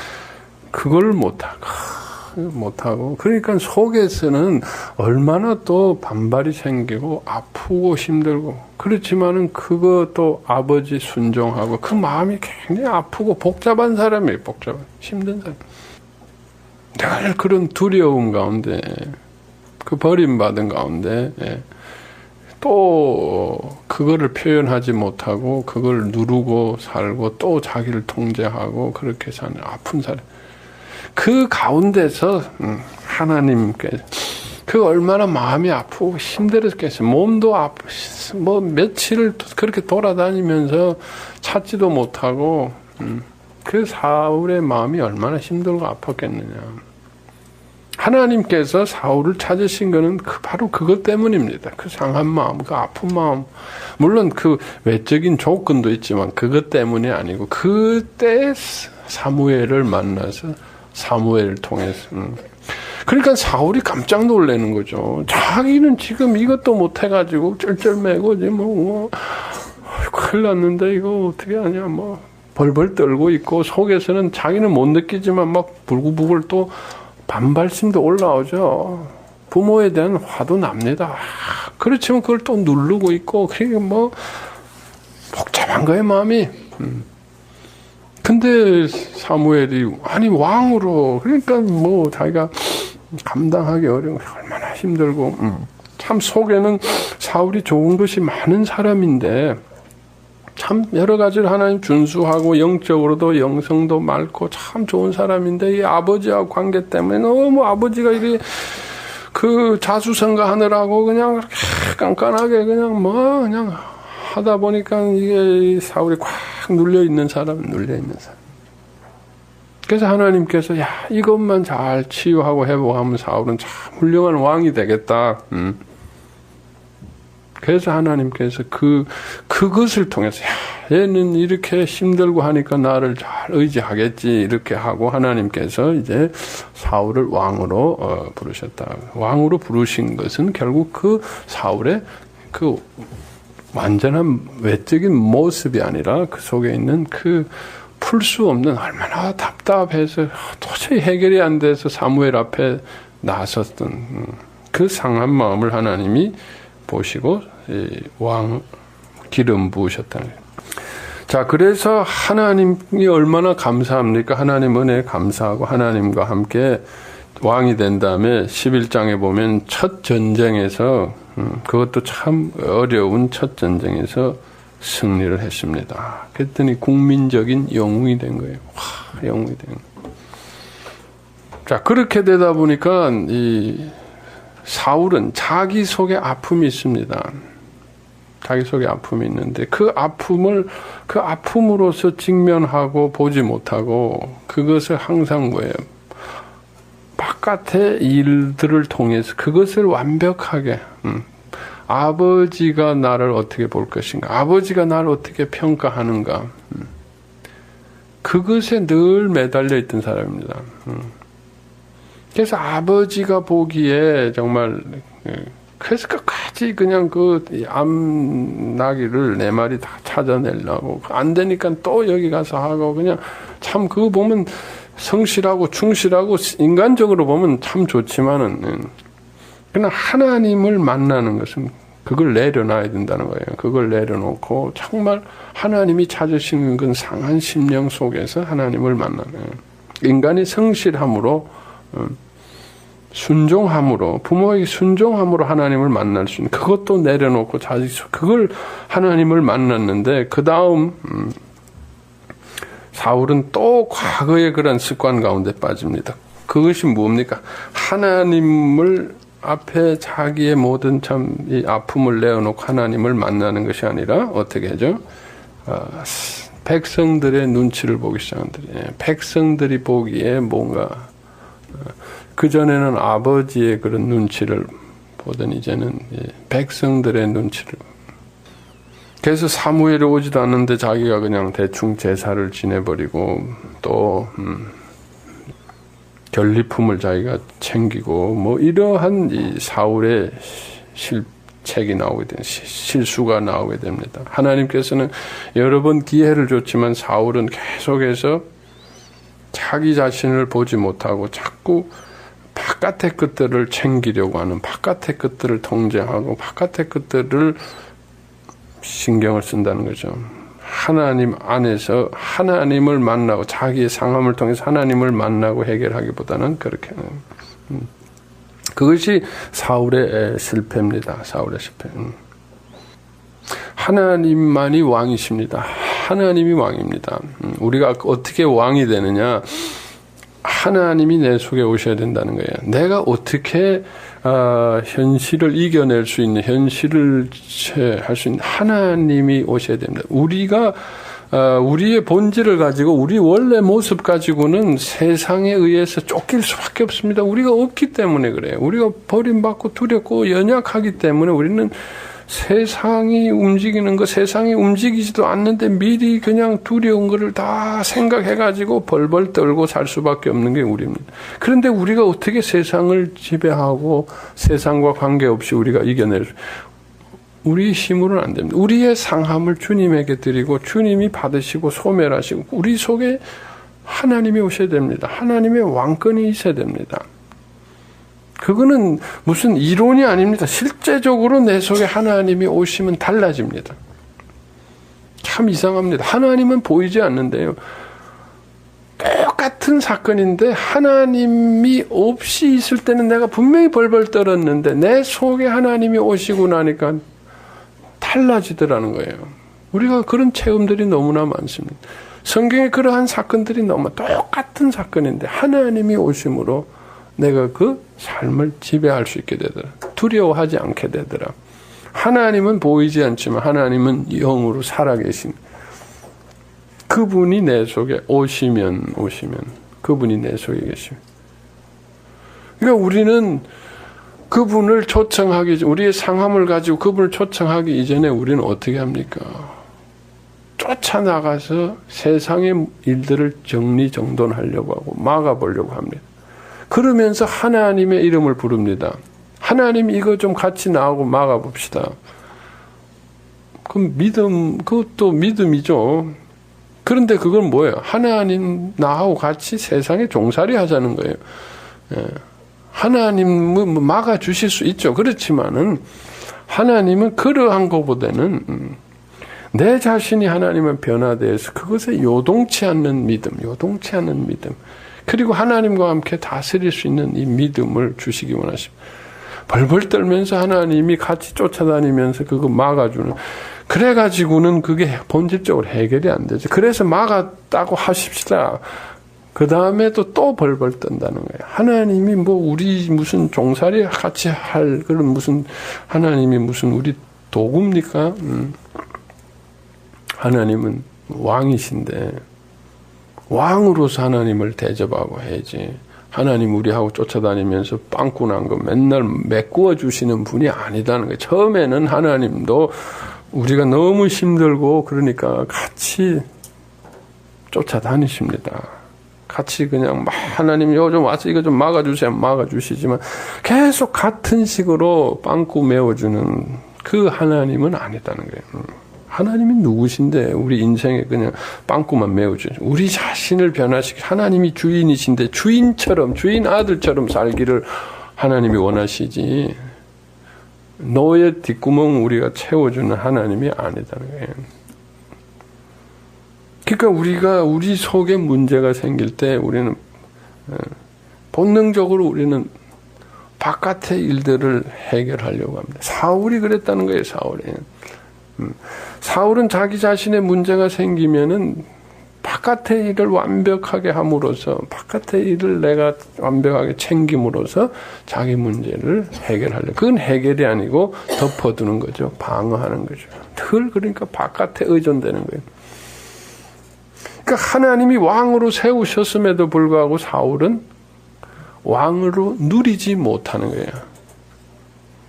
그걸 못하고 그러니까 속에서는 얼마나 또 반발이 생기고 아프고 힘들고 그렇지만은 그것도 아버지 순종하고 그 마음이 굉장히 아프고 복잡한 사람이에요. 복잡한 힘든 사람. 늘 그런 두려움 가운데 그 버림받은 가운데 또 그거를 표현하지 못하고 그걸 누르고 살고 또 자기를 통제하고 그렇게 사는 아픈 사람. 그 가운데서 하나님께 그 얼마나 마음이 아프고 힘들었겠어요. 몸도 뭐 며칠을 그렇게 돌아다니면서 찾지도 못하고 그 사울의 마음이 얼마나 힘들고 아팠겠느냐. 하나님께서 사울을 찾으신 것은 바로 그것 때문입니다. 그 상한 마음, 그 아픈 마음. 물론 그 외적인 조건도 있지만 그것 때문이 아니고 그때 사무엘을 만나서 사무엘을 통해서. 그러니까 사울이 깜짝 놀라는 거죠. 자기는 지금 이것도 못해가지고 쩔쩔매고 뭐 큰일 났는데 이거 어떻게 하냐 뭐 벌벌 떨고 있고 속에서는 자기는 못 느끼지만 막 불구불구 또 반발심도 올라오죠. 부모에 대한 화도 납니다. 그렇지만 그걸 또 누르고 있고 그게 뭐 복잡한 거예요 마음이. 근데 사무엘이 아니 왕으로 그러니까 뭐 자기가 감당하기 어려운 거 얼마나 힘들고 참 속에는 사울이 좋은 것이 많은 사람인데 참 여러 가지를 하나님 준수하고 영적으로도 영성도 맑고 참 좋은 사람인데 이 아버지와 관계 때문에 너무 아버지가 이게 그 자수성가하느라고 그냥 깐깐하게 그냥 뭐 그냥 하다 보니까 이게 사울이 꽉 눌려있는 사람은 눌려있는 사람. 그래서 하나님께서 이것만 잘 치유하고 회복하면 사울은 참 훌륭한 왕이 되겠다. 그래서 하나님께서 그것을 통해서 얘는 이렇게 힘들고 하니까 나를 잘 의지하겠지 이렇게 하고 하나님께서 이제 사울을 왕으로 부르셨다. 왕으로 부르신 것은 결국 그 사울의 그 완전한 외적인 모습이 아니라 그 속에 있는 그 풀 수 없는 얼마나 답답해서 도저히 해결이 안 돼서 사무엘 앞에 나섰던 그 상한 마음을 하나님이 보시고 왕 기름 부으셨다는 거예요. 자, 그래서 하나님이 얼마나 감사합니까? 하나님 은혜에 감사하고 하나님과 함께 왕이 된 다음에 11장에 보면 첫 전쟁에서 그것도 참 어려운 첫 전쟁에서 승리를 했습니다. 그랬더니 국민적인 영웅이 된 거예요. 와, 영웅이 된 거예요. 자, 그렇게 되다 보니까 이 사울은 자기 속에 아픔이 있습니다. 자기 속에 아픔이 있는데 그 아픔으로서 직면하고 보지 못하고 그것을 항상 뭐예요? 바깥의 일들을 통해서 그것을 완벽하게 아버지가 나를 어떻게 볼 것인가? 아버지가 나를 어떻게 평가하는가? 그것에 늘 매달려 있던 사람입니다. 그래서 아버지가 보기에 정말 그래서 끝까지 그냥 그 암나기를 내 말이 다 찾아내려고 안 되니까 또 여기 가서 하고 그냥 참 그거 보면 성실하고 충실하고 인간적으로 보면 참 좋지만은 그러나 하나님을 만나는 것은 그걸 내려놔야 된다는 거예요. 그걸 내려놓고 정말 하나님이 찾으시는 건 상한 심령 속에서 하나님을 만나는 인간이 성실함으로 순종함으로 부모에게 순종함으로 하나님을 만날 수 있는 그것도 내려놓고 그걸 하나님을 만났는데 그 다음 사울은 또 과거의 그런 습관 가운데 빠집니다. 그것이 뭡니까? 하나님을 앞에 자기의 모든 참 이 아픔을 내어놓고 하나님을 만나는 것이 아니라 어떻게 하죠? 백성들의 눈치를 보기 시작한다. 백성들이 보기에 뭔가 그전에는 아버지의 그런 눈치를 보던 이제는 백성들의 눈치를. 그래서 사무엘이 오지도 않는데 자기가 그냥 대충 제사를 지내버리고 또 결리품을 자기가 챙기고 뭐 이러한 이 사울의 실책이 나오게 됩니다. 실수가 나오게 됩니다. 하나님께서는 여러 번 기회를 줬지만 사울은 계속해서 자기 자신을 보지 못하고 자꾸 바깥의 것들을 챙기려고 하는 바깥의 것들을 통제하고 바깥의 것들을 신경을 쓴다는 거죠. 하나님 안에서 하나님을 만나고 자기의 상함을 통해서 하나님을 만나고 해결하기보다는 그렇게 그것이 사울의 실패입니다. 사울의 실패. 하나님만이 왕이십니다. 하나님이 왕입니다. 우리가 어떻게 왕이 되느냐? 하나님이 내 속에 오셔야 된다는 거예요. 내가 어떻게 현실을 이겨낼 수 있는 현실을 할 수 있는 하나님이 오셔야 됩니다. 우리가 우리의 본질을 가지고 우리 원래 모습 가지고는 세상에 의해서 쫓길 수밖에 없습니다. 우리가 없기 때문에 그래요. 우리가 버림받고 두렵고 연약하기 때문에 우리는 세상이 움직이는 거 세상이 움직이지도 않는데 미리 그냥 두려운 거를 다 생각해가지고 벌벌 떨고 살 수밖에 없는 게 우리입니다. 그런데 우리가 어떻게 세상을 지배하고 세상과 관계없이 우리가 이겨낼 우리 힘으로는 안 됩니다. 우리의 상함을 주님에게 드리고 주님이 받으시고 소멸하시고 우리 속에 하나님이 오셔야 됩니다. 하나님의 왕권이 있어야 됩니다. 그거는 무슨 이론이 아닙니다. 실제적으로 내 속에 하나님이 오시면 달라집니다. 참 이상합니다. 하나님은 보이지 않는데요. 똑같은 사건인데 하나님이 없이 있을 때는 내가 분명히 벌벌 떨었는데 내 속에 하나님이 오시고 나니까 달라지더라는 거예요. 우리가 그런 체험들이 너무나 많습니다. 성경에 그러한 사건들이 너무 똑같은 사건인데 하나님이 오심으로 내가 그 삶을 지배할 수 있게 되더라. 두려워하지 않게 되더라. 하나님은 보이지 않지만 하나님은 영으로 살아계신. 그분이 내 속에 오시면 그분이 내 속에 계십니다. 그러니까 우리는 그분을 초청하기, 우리의 상함을 가지고 그분을 초청하기 이전에 우리는 어떻게 합니까? 쫓아나가서 세상의 일들을 정리정돈하려고 하고 막아보려고 합니다. 그러면서 하나님의 이름을 부릅니다. 하나님 이거 좀 같이 나오고 막아봅시다. 그럼 그것도 믿음이죠. 그런데 그건 뭐예요? 하나님 나하고 같이 세상에 종살이 하자는 거예요. 하나님은 막아주실 수 있죠. 그렇지만은 하나님은 그러한 것보다는 내 자신이 하나님의 변화되어서 그것에 요동치 않는 믿음. 그리고 하나님과 함께 다스릴 수 있는 이 믿음을 주시기 원하십니다. 벌벌 떨면서 하나님이 같이 쫓아다니면서 그거 막아주는. 그래가지고는 그게 본질적으로 해결이 안 되죠. 그래서 막았다고 하십시다. 그 다음에도 또 벌벌 떤다는 거예요. 하나님이 우리 무슨 종살이 같이 할 그런 무슨 하나님이 무슨 우리 도구입니까? 하나님은 왕이신데 왕으로서 하나님을 대접하고 해야지. 하나님 우리하고 쫓아다니면서 빵꾸 난 거 맨날 메꾸어 주시는 분이 아니다는 거예요. 처음에는 하나님도 우리가 너무 힘들고 그러니까 같이 쫓아다니십니다. 같이 그냥 하나님 요즘 와서 이거 좀 막아주세요. 막아주시지만 계속 같은 식으로 빵꾸 메워주는 그 하나님은 아니다는 거예요. 하나님이 누구신데 우리 인생에 그냥 빵꾸만 메워주죠. 우리 자신을 변화시키 하나님이 주인이신데 주인처럼 주인 아들처럼 살기를 하나님이 원하시지 너의 뒷구멍 우리가 채워주는 하나님이 아니다는 거예요. 그러니까 우리 속에 문제가 생길 때 우리는 본능적으로 우리는 바깥의 일들을 해결하려고 합니다. 사울이 그랬다는 거예요. 사울은 자기 자신의 문제가 생기면은 바깥의 일을 완벽하게 함으로써 바깥의 일을 내가 완벽하게 챙김으로써 자기 문제를 해결하려고. 그건 해결이 아니고 덮어두는 거죠. 방어하는 거죠. 늘 그러니까 바깥에 의존되는 거예요. 그러니까 하나님이 왕으로 세우셨음에도 불구하고 사울은 왕으로 누리지 못하는 거예요.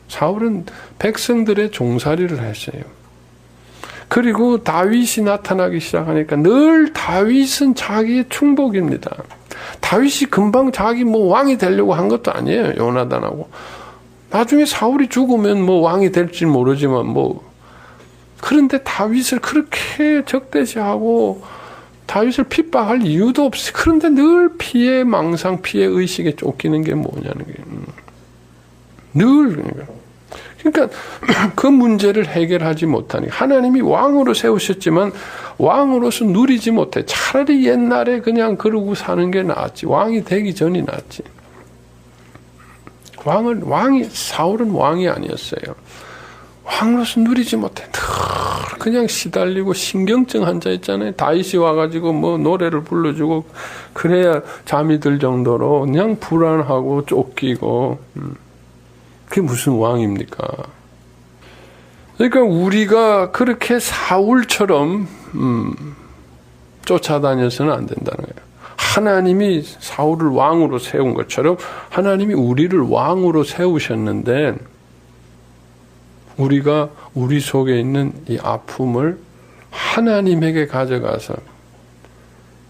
사울은 백성들의 종살이를 했어요. 그리고 다윗이 나타나기 시작하니까 늘 다윗은 자기의 충복입니다. 다윗이 금방 자기 왕이 되려고 한 것도 아니에요. 요나단하고. 나중에 사울이 죽으면 왕이 될지 모르지만 그런데 다윗을 그렇게 적대시하고 다윗을 핍박할 이유도 없어요. 그런데 늘 피해 망상, 피해 의식에 쫓기는 게 뭐냐는 게 늘 그러니까 그 문제를 해결하지 못하니 하나님이 왕으로 세우셨지만 왕으로서 누리지 못해. 차라리 옛날에 그냥 그러고 사는 게 나았지. 왕이 되기 전이 나았지. 사울은 왕이 아니었어요. 왕으로서 누리지 못해. 늘 그냥 시달리고 신경증 환자 있잖아요. 다윗이 와가지고 노래를 불러주고 그래야 잠이 들 정도로 그냥 불안하고 쫓기고 그게 무슨 왕입니까? 그러니까 우리가 그렇게 사울처럼 쫓아다녀서는 안 된다는 거예요. 하나님이 사울을 왕으로 세운 것처럼 하나님이 우리를 왕으로 세우셨는데 우리가 우리 속에 있는 이 아픔을 하나님에게 가져가서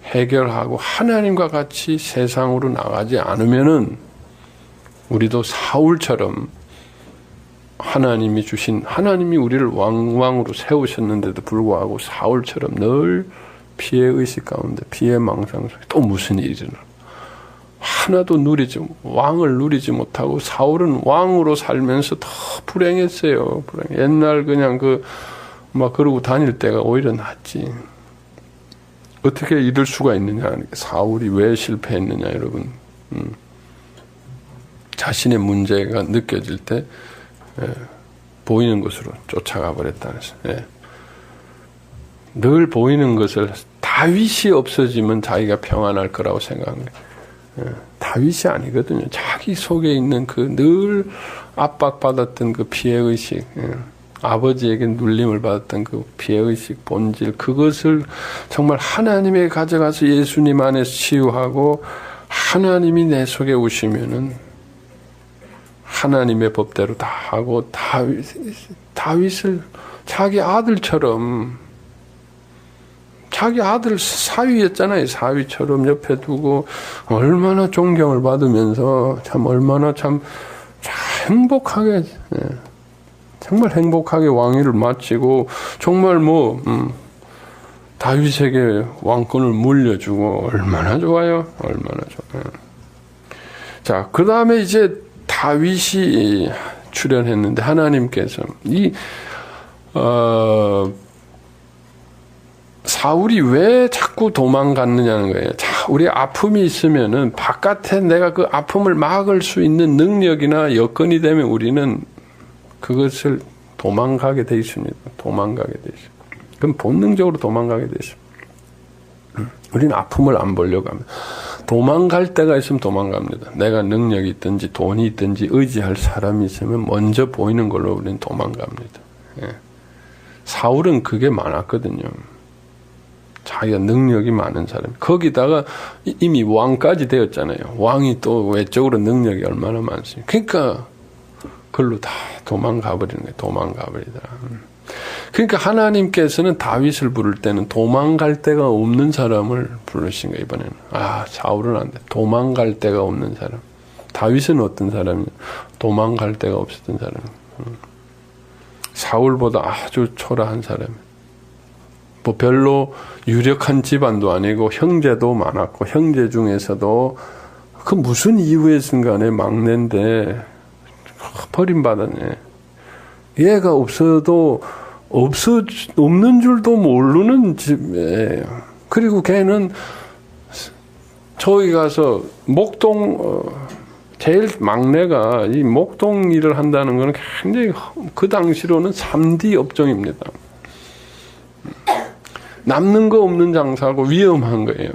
해결하고 하나님과 같이 세상으로 나가지 않으면은 우리도 사울처럼 하나님이 우리를 왕으로 세우셨는데도 불구하고 사울처럼 늘 피해 의식 가운데 피해 망상 속에 또 무슨 일이 일어나 하나도 왕을 누리지 못하고 사울은 왕으로 살면서 더 불행했어요. 옛날 그냥 그러고 다닐 때가 오히려 낫지. 어떻게 이럴 수가 있느냐. 사울이 왜 실패했느냐 여러분. 자신의 문제가 느껴질 때 보이는 것으로 쫓아가 버렸다는 거예요. 늘 보이는 것을 다윗이 없어지면 자기가 평안할 거라고 생각합니다. 다윗이 아니거든요. 자기 속에 있는 그 늘 압박받았던 그 피해의식, 아버지에게 눌림을 받았던 그 피해의식 본질, 그것을 정말 하나님에게 가져가서 예수님 안에서 치유하고 하나님이 내 속에 오시면은 하나님의 법대로 다 하고 다윗을 자기 아들처럼, 자기 아들 사위였잖아요. 사위처럼 옆에 두고 얼마나 존경을 받으면서 참 얼마나 참 행복하게, 정말 행복하게 왕위를 마치고 정말 다윗에게 왕권을 물려주고 얼마나 좋아요. 얼마나 좋아요. 자, 그 다음에 이제 다윗이 출연했는데 하나님께서 사울이 왜 자꾸 도망갔느냐는 거예요. 자, 우리 아픔이 있으면은 바깥에 내가 그 아픔을 막을 수 있는 능력이나 여건이 되면 우리는 그것을 도망가게 돼 있습니다. 도망가게 돼 있습니다. 그럼 본능적으로 도망가게 돼 있습니다. 우리는 아픔을 안 보려고 합니다. 도망갈 때가 있으면 도망갑니다. 내가 능력이 있든지 돈이 있든지 의지할 사람이 있으면 먼저 보이는 걸로 우리는 도망갑니다. 예. 사울은 그게 많았거든요. 자기가 능력이 많은 사람. 거기다가 이미 왕까지 되었잖아요. 왕이 또 외적으로 능력이 얼마나 많습니까? 그러니까 그걸로 다 도망가 버리는 거예요. 도망가 버리더라. 그러니까 하나님께서는 다윗을 부를 때는 도망갈 데가 없는 사람을 부르신 거예요. 이번에는. 사울은 안 돼. 도망갈 데가 없는 사람. 다윗은 어떤 사람이냐? 도망갈 데가 없었던 사람. 사울보다 아주 초라한 사람. 뭐 별로 유력한 집안도 아니고 형제도 많았고 형제 중에서도 그 무슨 이유에선 간에 막내인데 버림받았네. 얘가 없어도 없는 줄도 모르는 집에. 그리고 걔는 저기 가서 목동 제일 막내가 이 목동 일을 한다는 거는 굉장히 그 당시로는 3D 업종입니다. 남는 거 없는 장사고 위험한 거예요.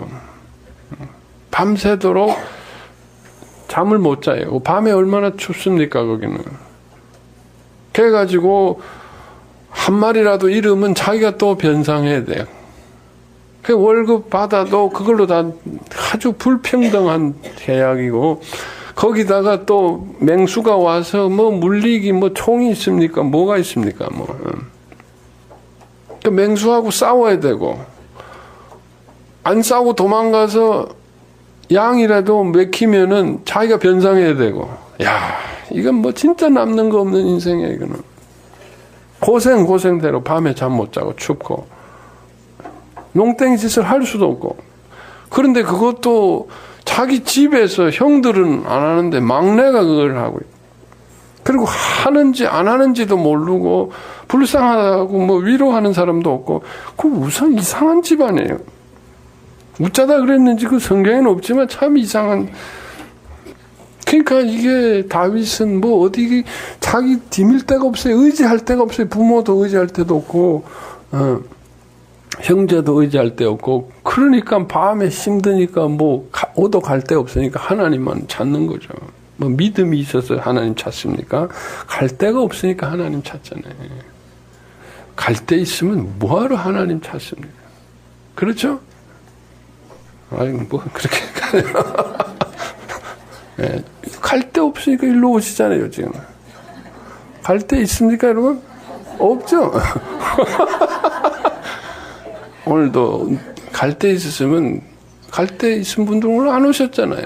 밤새도록 잠을 못 자요. 밤에 얼마나 춥습니까, 거기는. 그래가지고 한 마리라도 잃으면 자기가 또 변상해야 돼요. 그 월급 받아도 그걸로 다 아주 불평등한 계약이고, 거기다가 또 맹수가 와서 물리기 총이 있습니까? 뭐가 있습니까? 그 맹수하고 싸워야 되고, 안 싸우고 도망가서 양이라도 맥히면은 자기가 변상해야 되고, 이건 진짜 남는 거 없는 인생이야, 이거는. 고생대로 밤에 잠 못 자고 춥고, 농땡이 짓을 할 수도 없고. 그런데 그것도 자기 집에서 형들은 안 하는데 막내가 그걸 하고 있고. 그리고 하는지 안 하는지도 모르고, 불쌍하다고 위로하는 사람도 없고, 그 우선 이상한 집안이에요. 어쩌다 그랬는지 그 성경에는 없지만 참 이상한. 그러니까 이게 다윗은 어디 자기 디밀 데가 없어요. 의지할 데가 없어요. 부모도 의지할 데도 없고, 형제도 의지할 데 없고, 그러니까 밤에 힘드니까 오도 갈 데 없으니까 하나님만 찾는 거죠. 믿음이 있어서 하나님 찾습니까? 갈 데가 없으니까 하나님 찾잖아요. 갈 데 있으면 뭐하러 하나님 찾습니까? 그렇죠? 그렇게 가요. 네. 갈 데 없으니까 일로 오시잖아요, 지금. 갈 데 있습니까, 여러분? 없죠? 오늘도 갈 데 있었으면, 갈 데 있은 분들 오늘 안 오셨잖아요.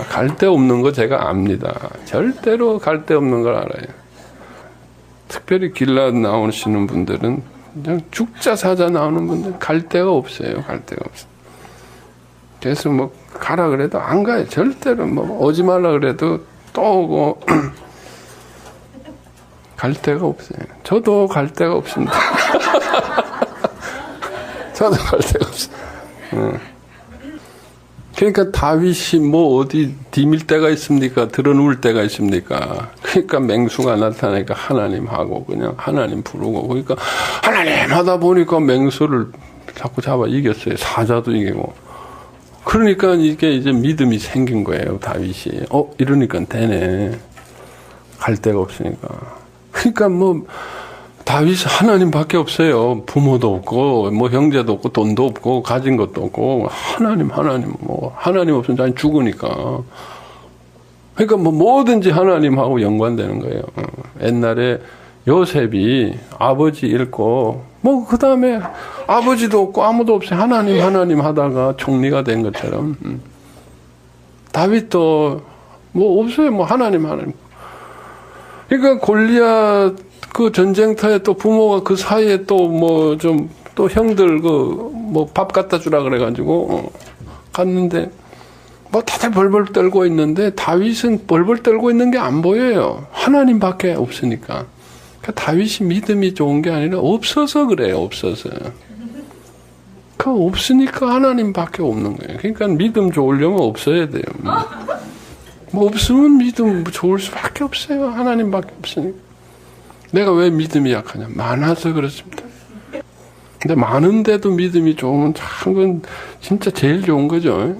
갈 데 없는 거 제가 압니다. 절대로 갈 데 없는 걸 알아요. 특별히 길라 나오시는 분들은 그냥 죽자 사자 나오는 분들 갈 데가 없어요. 갈 데가 없어요. 그래서 가라 그래도 안 가요. 절대로 오지 말라 그래도 또 오고 갈 데가 없어요. 저도 갈 데가 없습니다. 저도 갈 데가 없어요. 그러니까 다윗이 어디 디밀 때가 있습니까? 드러누울 때가 있습니까? 그러니까 맹수가 나타나니까 하나님하고 그냥 하나님 부르고, 그러니까 하나님 하다 보니까 맹수를 자꾸 잡아 이겼어요. 사자도 이기고. 그러니까 이게 이제 믿음이 생긴 거예요, 다윗이. 이러니까 되네. 갈 데가 없으니까. 그러니까 뭐 다윗은 하나님밖에 없어요. 부모도 없고 뭐 형제도 없고 돈도 없고 가진 것도 없고 하나님 뭐 하나님 없으면 자기 죽으니까. 그러니까 뭐 뭐든지 하나님하고 연관되는 거예요. 옛날에 요셉이 아버지 잃고 뭐 그 다음에 아버지도 없고 아무도 없어요. 하나님 하다가 총리가 된 것처럼 다윗도 뭐 없어요. 뭐 하나님. 그러니까 골리앗 그 전쟁터에 또 부모가 그 사이에 또 뭐 좀 또 형들 그 뭐 밥 갖다 주라 그래가지고 갔는데 뭐 다들 벌벌 떨고 있는데 다윗은 벌벌 떨고 있는 게 안 보여요. 하나님밖에 없으니까. 그러니까 다윗이 믿음이 좋은 게 아니라 없어서 그래요. 없어서. 그 없으니까 하나님밖에 없는 거예요. 그러니까 믿음 좋으려면 없어야 돼요. 뭐 없으면 믿음 좋을 수밖에 없어요. 하나님밖에 없으니까. 내가 왜 믿음이 약하냐? 많아서 그렇습니다. 근데 많은데도 믿음이 좋으면 참 그건 진짜 제일 좋은 거죠.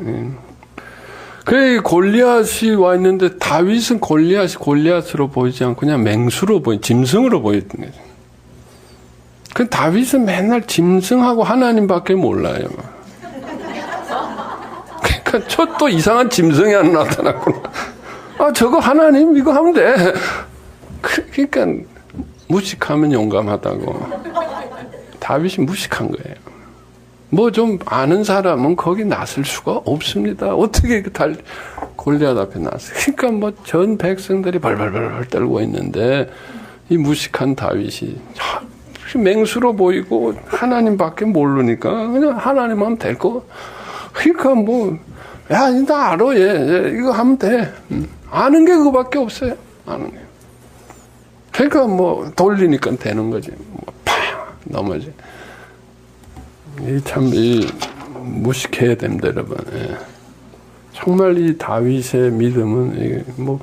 그래 골리앗이 와 있는데 다윗은 골리앗이 골리앗으로 보이지 않고 그냥 맹수로 짐승으로 보였던 거죠. 그 다윗은 맨날 짐승하고 하나님밖에 몰라요. 그러니까 저 또 이상한 짐승이 하나 나타났구나. 아 저거 하나님 이거 하면 돼. 그러니까 무식하면 용감하다고. 다윗이 무식한 거예요. 뭐 좀 아는 사람은 거기 나설 수가 없습니다. 어떻게 골리앗 앞에 나서? 그러니까 뭐 전 백성들이 벌벌벌 떨고 있는데 이 무식한 다윗이 맹수로 보이고 하나님밖에 모르니까 그냥 하나님 하면 될 거. 그러니까 뭐 야, 나 알아 얘 이거 하면 돼. 아는 게 그거밖에 없어요. 아는 게. 그러니까 뭐 돌리니까 되는 거지. 뭐 팍 넘어지. 이 무식해야 됩니다, 여러분. 예. 정말 이 다윗의 믿음은 뭐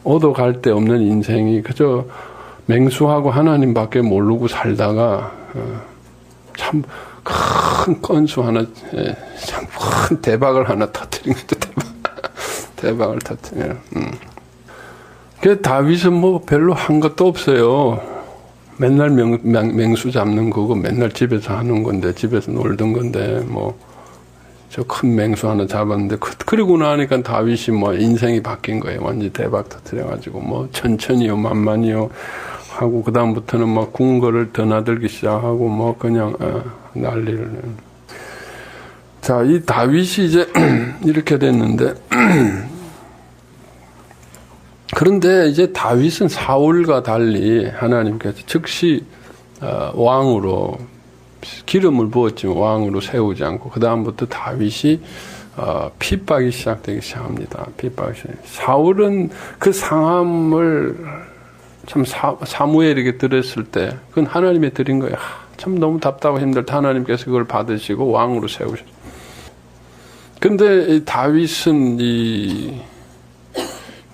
얻어갈 데 없는 인생이 그저 맹수하고 하나님밖에 모르고 살다가 참 큰 건수 하나, 참 큰 대박을 하나 터뜨린 거죠. 대박을 터뜨려요. 그 다윗은 뭐 별로 한 것도 없어요. 맨날 맹수 잡는 거고 맨날 집에서 하는 건데 집에서 놀던 건데 뭐 저 큰 맹수 하나 잡았는데 그리고 나니까 다윗이 뭐 인생이 바뀐 거예요. 완전 대박 터뜨려가지고 뭐 천천히요 만만히요 하고 그 다음부터는 막 궁궐을 드나들기 시작하고 뭐 그냥 난리를. 자, 이 다윗이 이제 이렇게 됐는데 그런데 이제 다윗은 사울과 달리 하나님께서 즉시 왕으로 기름을 부었지만 왕으로 세우지 않고 그 다음부터 다윗이 핍박이 시작되기 시작합니다. 핍박이 시작. 사울은 그 상함을 참 사무엘에게 드렸을 때 그건 하나님의 드린 거예요. 참 너무 답답하고 힘들다. 하나님께서 그걸 받으시고 왕으로 세우셨어요. 근데 다윗은 이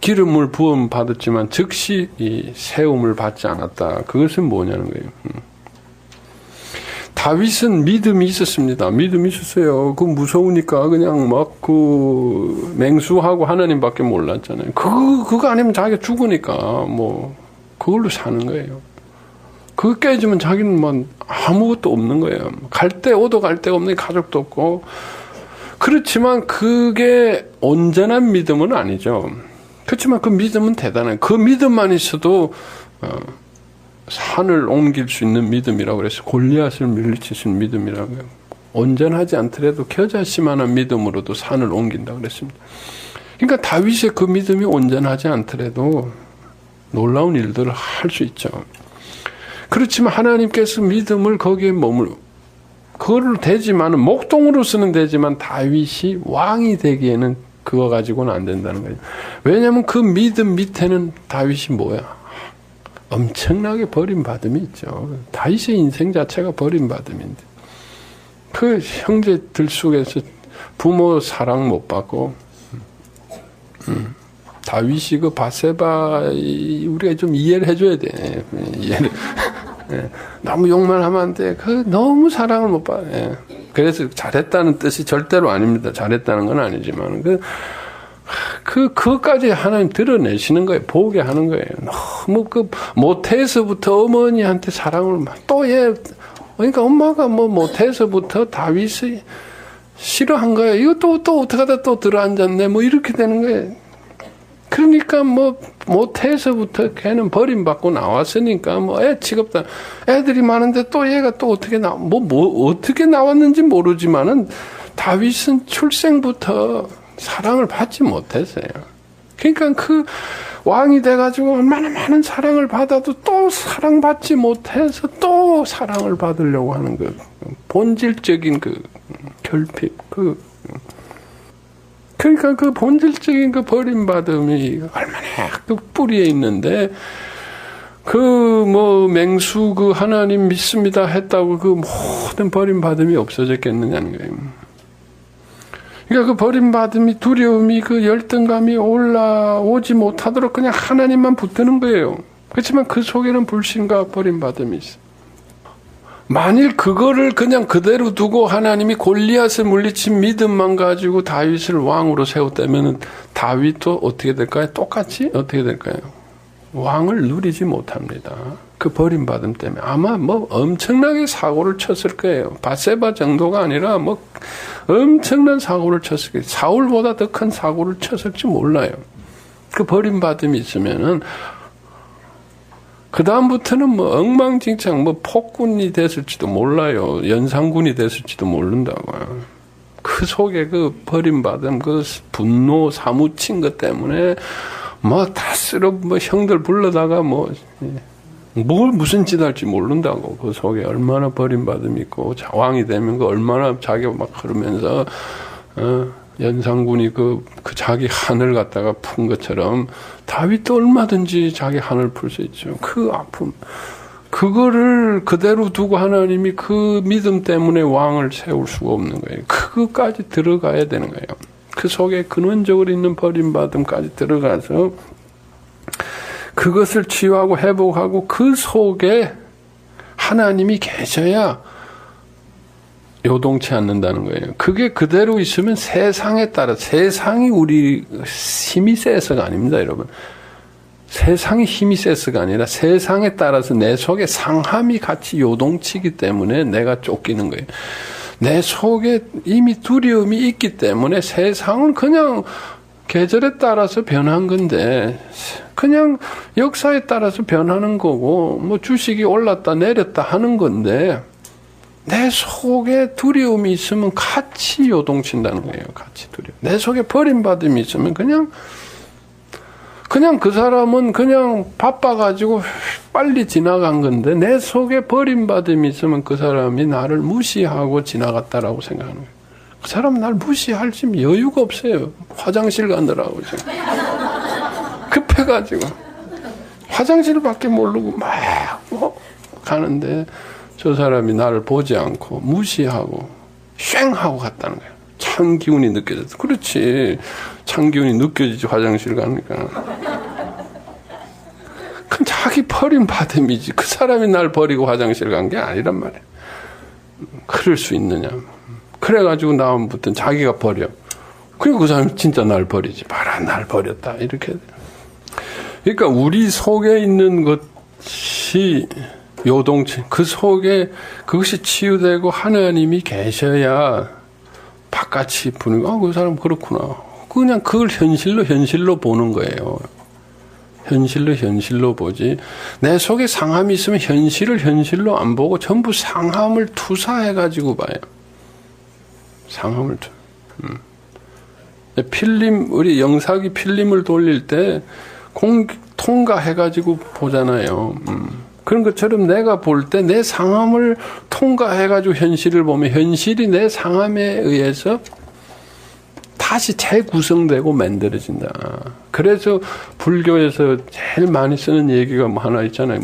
기름을 부음 받았지만 즉시 이 세움을 받지 않았다. 그것은 뭐냐는 거예요. 다윗은 믿음이 있었습니다. 믿음이 있었어요. 그 무서우니까 그냥 막 그 맹수하고 하나님밖에 몰랐잖아요. 그거 아니면 자기가 죽으니까 뭐 그걸로 사는 거예요. 그거 깨지면 자기는 뭐 아무것도 없는 거예요. 얻어 갈 데가 없는 가족도 없고. 그렇지만 그게 온전한 믿음은 아니죠. 그렇지만 그 믿음은 대단해요. 그 믿음만 있어도 산을 옮길 수 있는 믿음이라고 그래서 골리앗을 물리칠 수 있는 믿음이라고요. 온전하지 않더라도 겨자씨만한 믿음으로도 산을 옮긴다고 그랬습니다. 그러니까 다윗의 그 믿음이 온전하지 않더라도 놀라운 일들을 할 수 있죠. 그렇지만 하나님께서 믿음을 거기에 그거를 되지만은 목동으로서는 되지만 다윗이 왕이 되기에는 그거 가지고는 안 된다는 거예요. 왜냐하면 그 믿음 밑에는 다윗이 뭐야? 엄청나게 버림받음이 있죠. 다윗의 인생 자체가 버림받음인데 그 형제들 속에서 부모 사랑 못 받고 다윗이 그 바세바 우리가 좀 이해를 해줘야 돼. 이해를. 너무 욕만 하면 안 돼. 그 너무 사랑을 못 받아. 그래서 잘했다는 뜻이 절대로 아닙니다. 잘했다는 건 아니지만 그것까지 하나님 드러내시는 거예요. 보게 하는 거예요. 너무 모태에서부터 어머니한테 사랑을 그러니까 엄마가 모태에서부터 다윗을 싫어한 거예요. 이거 또 어떻게 하다 또 들어앉았네. 이렇게 되는 거예요. 그러니까 모태에서부터 걔는 버림받고 나왔으니까 애 취급다. 애들이 많은데 또 얘가 또 어떻게 어떻게 나왔는지 모르지만은 다윗은 출생부터 사랑을 받지 못했어요. 그러니까 그 왕이 돼가지고 얼마나 많은 사랑을 받아도 또 사랑받지 못해서 또 사랑을 받으려고 하는 본질적인 결핍, 그러니까 그 본질적인 버림받음이 얼마나 뿌리에 있는데, 맹수 하나님 믿습니다 했다고 모든 버림받음이 없어졌겠느냐는 거예요. 그러니까 버림받음이, 두려움이, 열등감이 올라오지 못하도록 그냥 하나님만 붙드는 거예요. 그렇지만 그 속에는 불신과 버림받음이 있어요. 만일 그거를 그냥 그대로 두고 하나님이 골리앗을 물리친 믿음만 가지고 다윗을 왕으로 세웠다면 다윗도 어떻게 될까요? 똑같이 어떻게 될까요? 왕을 누리지 못합니다. 그 버림받음 때문에 아마 엄청나게 사고를 쳤을 거예요. 밧세바 정도가 아니라 엄청난 사고를 쳤을 거예요. 사울보다 더 큰 사고를 쳤을지 몰라요. 그 버림받음이 있으면은 그 다음부터는 엉망진창 폭군이 됐을지도 몰라요. 연산군이 됐을지도 모른다고요. 그 속에 버림받음, 분노 사무친 것 때문에 다 쓸어 형들 불러다가 무슨 짓 할지 모른다고. 그 속에 얼마나 버림받음이 있고 왕이 되면 얼마나 자기가 그러면서 연산군이 자기 한을 갖다가 푼 것처럼 다윗도 얼마든지 자기 한을 풀 수 있죠. 그 아픔, 그거를 그대로 두고 하나님이 그 믿음 때문에 왕을 세울 수가 없는 거예요. 그거까지 들어가야 되는 거예요. 그 속에 근원적으로 있는 버림받음까지 들어가서 그것을 치유하고 회복하고 그 속에 하나님이 계셔야 요동치 않는다는 거예요. 그게 그대로 있으면 세상에 따라, 세상이 우리 힘이 세서가 아닙니다, 여러분. 세상이 힘이 세서가 아니라 세상에 따라서 내 속에 상함이 같이 요동치기 때문에 내가 쫓기는 거예요. 내 속에 이미 두려움이 있기 때문에 세상은 그냥 계절에 따라서 변한 건데, 그냥 역사에 따라서 변하는 거고, 주식이 올랐다 내렸다 하는 건데, 내 속에 두려움이 있으면 같이 요동친다는 거예요. 같이 두려움. 내 속에 버림받음이 있으면 그냥 그 사람은 그냥 바빠가지고 빨리 지나간 건데, 내 속에 버림받음이 있으면 그 사람이 나를 무시하고 지나갔다라고 생각하는 거예요. 그 사람은 날 무시할 여유가 없어요. 화장실 가느라고 지금. 급해가지고 화장실밖에 모르고 가는데, 저 사람이 나를 보지 않고 무시하고 쉥하고 갔다는 거예요. 찬 기운이 느껴졌어. 그렇지. 찬 기운이 느껴지지, 화장실 가니까. 그건 자기 버림받음이지. 그 사람이 날 버리고 화장실 간 게 아니란 말이에요. 그럴 수 있느냐. 그래가지고 다음부터는 자기가 버려. 그리고 그 사람이 진짜 날 버리지. 봐라, 날 버렸다. 이렇게. 그러니까 우리 속에 있는 것이 요동치, 그 속에 그것이 치유되고 하나님이 계셔야 바깥이 분위기, 그 사람 그렇구나. 그냥 그걸 현실로 보는 거예요. 현실로 보지. 내 속에 상함이 있으면 현실로 안 보고 전부 상함을 투사해가지고 봐요. 상함을 우리 영사기 필름을 돌릴 때 통과해가지고 보잖아요. 그런 것처럼 내가 볼 때 내 상함을 통과해가지고 현실을 보면 현실이 내 상함에 의해서 다시 재구성되고 만들어진다. 그래서 불교에서 제일 많이 쓰는 얘기가 하나 있잖아요.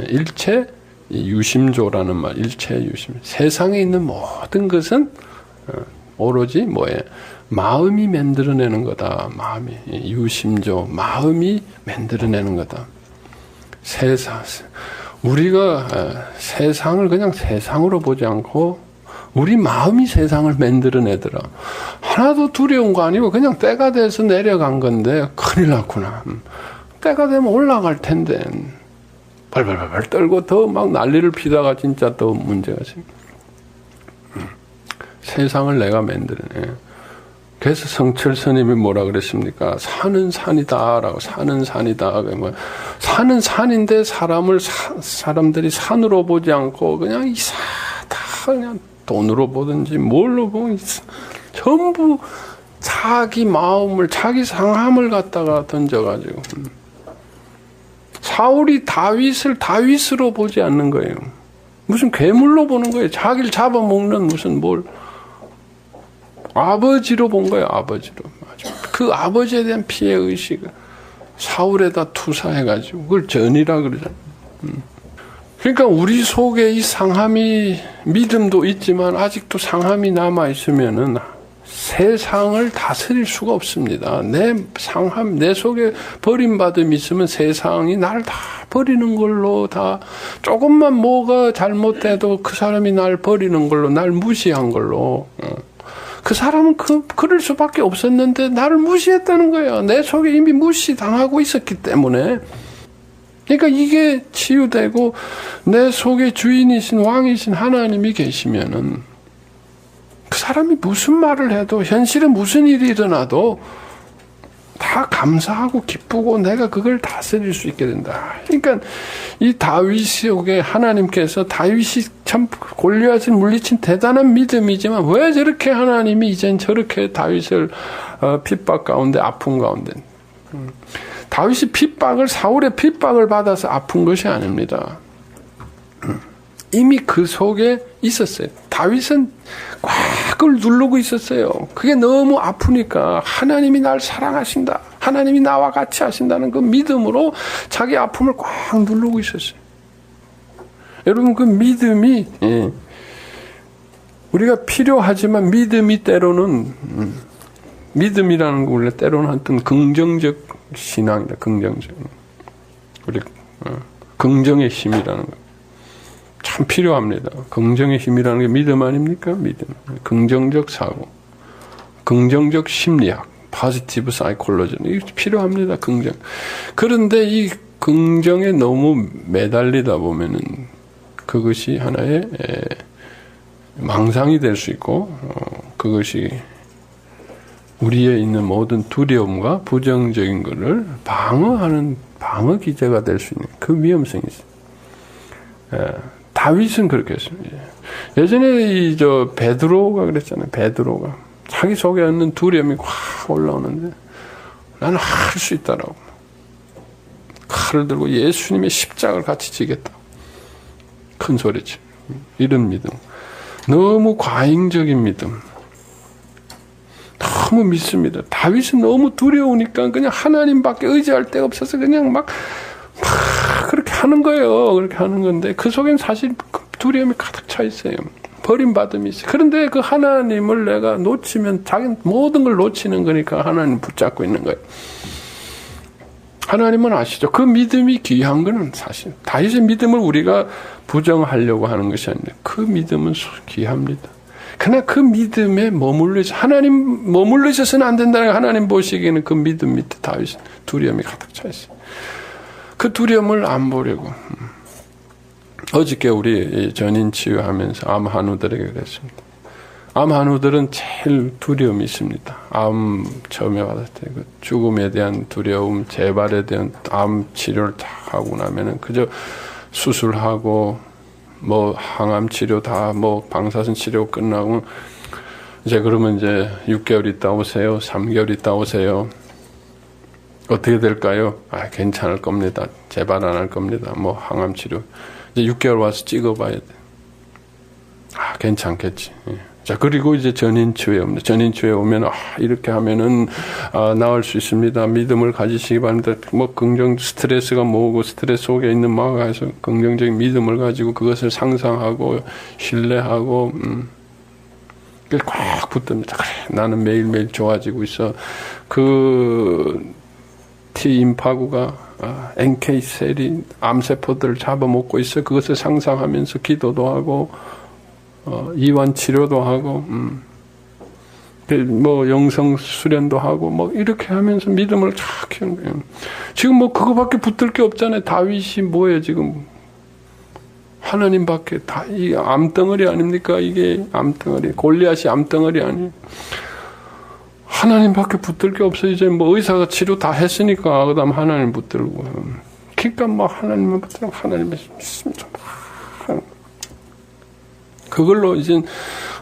일체 유심조라는 말. 일체 유심. 세상에 있는 모든 것은 오로지 마음이 만들어내는 거다. 마음이. 유심조. 마음이 만들어내는 거다. 우리가 세상을 그냥 세상으로 보지 않고 우리 마음이 세상을 만들어내더라. 하나도 두려운 거 아니고 그냥 때가 돼서 내려간 건데 큰일 났구나. 때가 되면 올라갈 텐데 발발발발 떨고 더 막 난리를 피다가 진짜 더 문제가 생겨. 세상을 내가 만들어내. 그래서 성철 스님이 뭐라 그랬습니까? 산은 산이다라고. 산은 산이다. 산은 산인데 사람들이 산으로 보지 않고 그냥 다 그냥 돈으로 보든지 뭘로 보면 전부 자기 마음을, 자기 상함을 갖다가 던져가지고. 사울이 다윗을 다윗으로 보지 않는 거예요. 무슨 괴물로 보는 거예요. 자기를 잡아먹는 무슨 아버지로 본 거예요. 아버지로. 그 아버지에 대한 피해의식을 사울에다 투사해가지고 그걸 전이라 그러잖아요. 그러니까 우리 속에 이 상함이, 믿음도 있지만 아직도 상함이 남아있으면은 세상을 다스릴 수가 없습니다. 내 상함, 내 속에 버림받음이 있으면 세상이 날 다 버리는 걸로, 다 조금만 뭐가 잘못돼도 그 사람이 날 버리는 걸로, 날 무시한 걸로. 그 사람은 그럴 수밖에 없었는데 나를 무시했다는 거예요. 내 속에 이미 무시당하고 있었기 때문에. 그러니까 이게 치유되고 내 속에 주인이신 왕이신 하나님이 계시면은 그 사람이 무슨 말을 해도, 현실에 무슨 일이 일어나도 다 감사하고 기쁘고 내가 그걸 다스릴 수 있게 된다. 그러니까 이 다윗 속에 하나님께서, 다윗이 참 골리앗을 물리친 대단한 믿음이지만 왜 저렇게 하나님이 이젠 저렇게 다윗을 핍박 가운데, 아픔 가운데. 다윗이 사울의 핍박을 받아서 아픈 것이 아닙니다. 이미 그 속에 있었어요. 다윗은 꽉 그걸 누르고 있었어요. 그게 너무 아프니까 하나님이 날 사랑하신다, 하나님이 나와 같이 하신다는 그 믿음으로 자기 아픔을 꽉 누르고 있었어요. 여러분, 그 믿음이 우리가 필요하지만 믿음이 때로는 믿음이라는 거 원래 때로는 어떤 긍정적 신앙이다. 긍정적. 우리 긍정의 힘이라는 거. 참 필요합니다. 긍정의 힘이라는 게 믿음 아닙니까? 믿음. 긍정적 사고, 긍정적 심리학, positive psychology. 이게 필요합니다. 긍정. 그런데 이 긍정에 너무 매달리다 보면은 그것이 하나의 망상이 될 수 있고, 그것이 우리에 있는 모든 두려움과 부정적인 것을 방어하는 방어 기제가 될 수 있는 그 위험성이 있어요. 다윗은 그렇게 했습니다. 예전에 베드로가 그랬잖아요. 베드로가 자기 속에 있는 두려움이 확 올라오는데 나는 할 수 있다라고 칼을 들고 예수님의 십자가를 같이 지겠다. 큰 소리치. 이런 믿음. 너무 과잉적인 믿음. 너무 믿습니다. 다윗은 너무 두려우니까 그냥 하나님밖에 의지할 데가 없어서 그냥 막 그렇게 하는 거예요. 그렇게 하는 건데 그 속엔 사실 두려움이 가득 차 있어요. 버림받음이 있어요. 그런데 그 하나님을 내가 놓치면 자기 모든 걸 놓치는 거니까 하나님 붙잡고 있는 거예요. 하나님은 아시죠? 그 믿음이 귀한 거는 사실 다윗의 믿음을 우리가 부정하려고 하는 것이 아닌데 그 믿음은 귀합니다. 그러나 그 믿음에 하나님 머물러 있어서는 안 된다는 하나님 보시기에는 그 믿음 밑에 다윗은 두려움이 가득 차 있어요. 그 두려움을 안 보려고. 어저께 우리 전인 치유하면서 암 한우들에게 그랬습니다. 암 한우들은 제일 두려움이 있습니다. 암 처음에 받았을 때 그 죽음에 대한 두려움, 재발에 대한 암 치료를 다 하고 나면은 그저 수술하고 항암 치료 다 방사선 치료 끝나고 이제 그러면 이제 6개월 있다 오세요. 3개월 있다 오세요. 어떻게 될까요? 괜찮을 겁니다. 재발 안 할 겁니다. 항암 치료. 이제 6개월 와서 찍어봐야 돼. 괜찮겠지. 자, 그리고 이제 전인치유에 옵니다. 전인치유에 오면, 이렇게 하면은, 나을 수 있습니다. 믿음을 가지시기 바랍니다. 스트레스가 뭐고, 스트레스 속에 있는 마음에서 긍정적인 믿음을 가지고 그것을 상상하고, 신뢰하고, 꽉 붙듭니다. 그래, 나는 매일매일 좋아지고 있어. T임파구가 NK 셀이 암세포들을 잡아먹고 있어. 그것을 상상하면서 기도도 하고 이완 치료도 하고, 뭐 영성 수련도 하고, 뭐 이렇게 하면서 믿음을 쫙 키우는 거예요. 지금 뭐 그거밖에 붙들 게 없잖아요. 다윗이 뭐예요 지금? 하나님밖에 다 이 암덩어리 아닙니까? 이게 암덩어리. 골리앗이 암덩어리 아니. 하나님밖에 붙들 게 없어. 이제 뭐 의사가 치료 다 했으니까 그다음 하나님 붙들고. 그러니까 뭐 하나님만 붙들고 하나님만 믿습니다. 그걸로 이제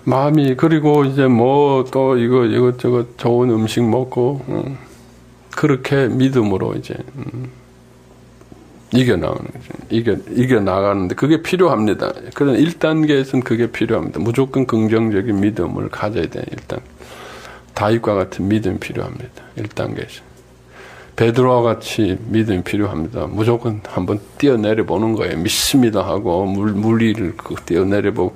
마음이 그리고 이제 뭐 또 이것저것 좋은 음식 먹고 그렇게 믿음으로 이제 이겨나가는 거죠. 이겨나가는데 그게 필요합니다. 그런 1단계에서는 그게 필요합니다. 무조건 긍정적인 믿음을 가져야 돼요. 일단 다윗과 같은 믿음이 필요합니다. 1단계에서. 베드로와 같이 믿음이 필요합니다. 무조건 한번 뛰어내려 보는 거예요. 믿습니다 하고 물리를 뛰어내려 보고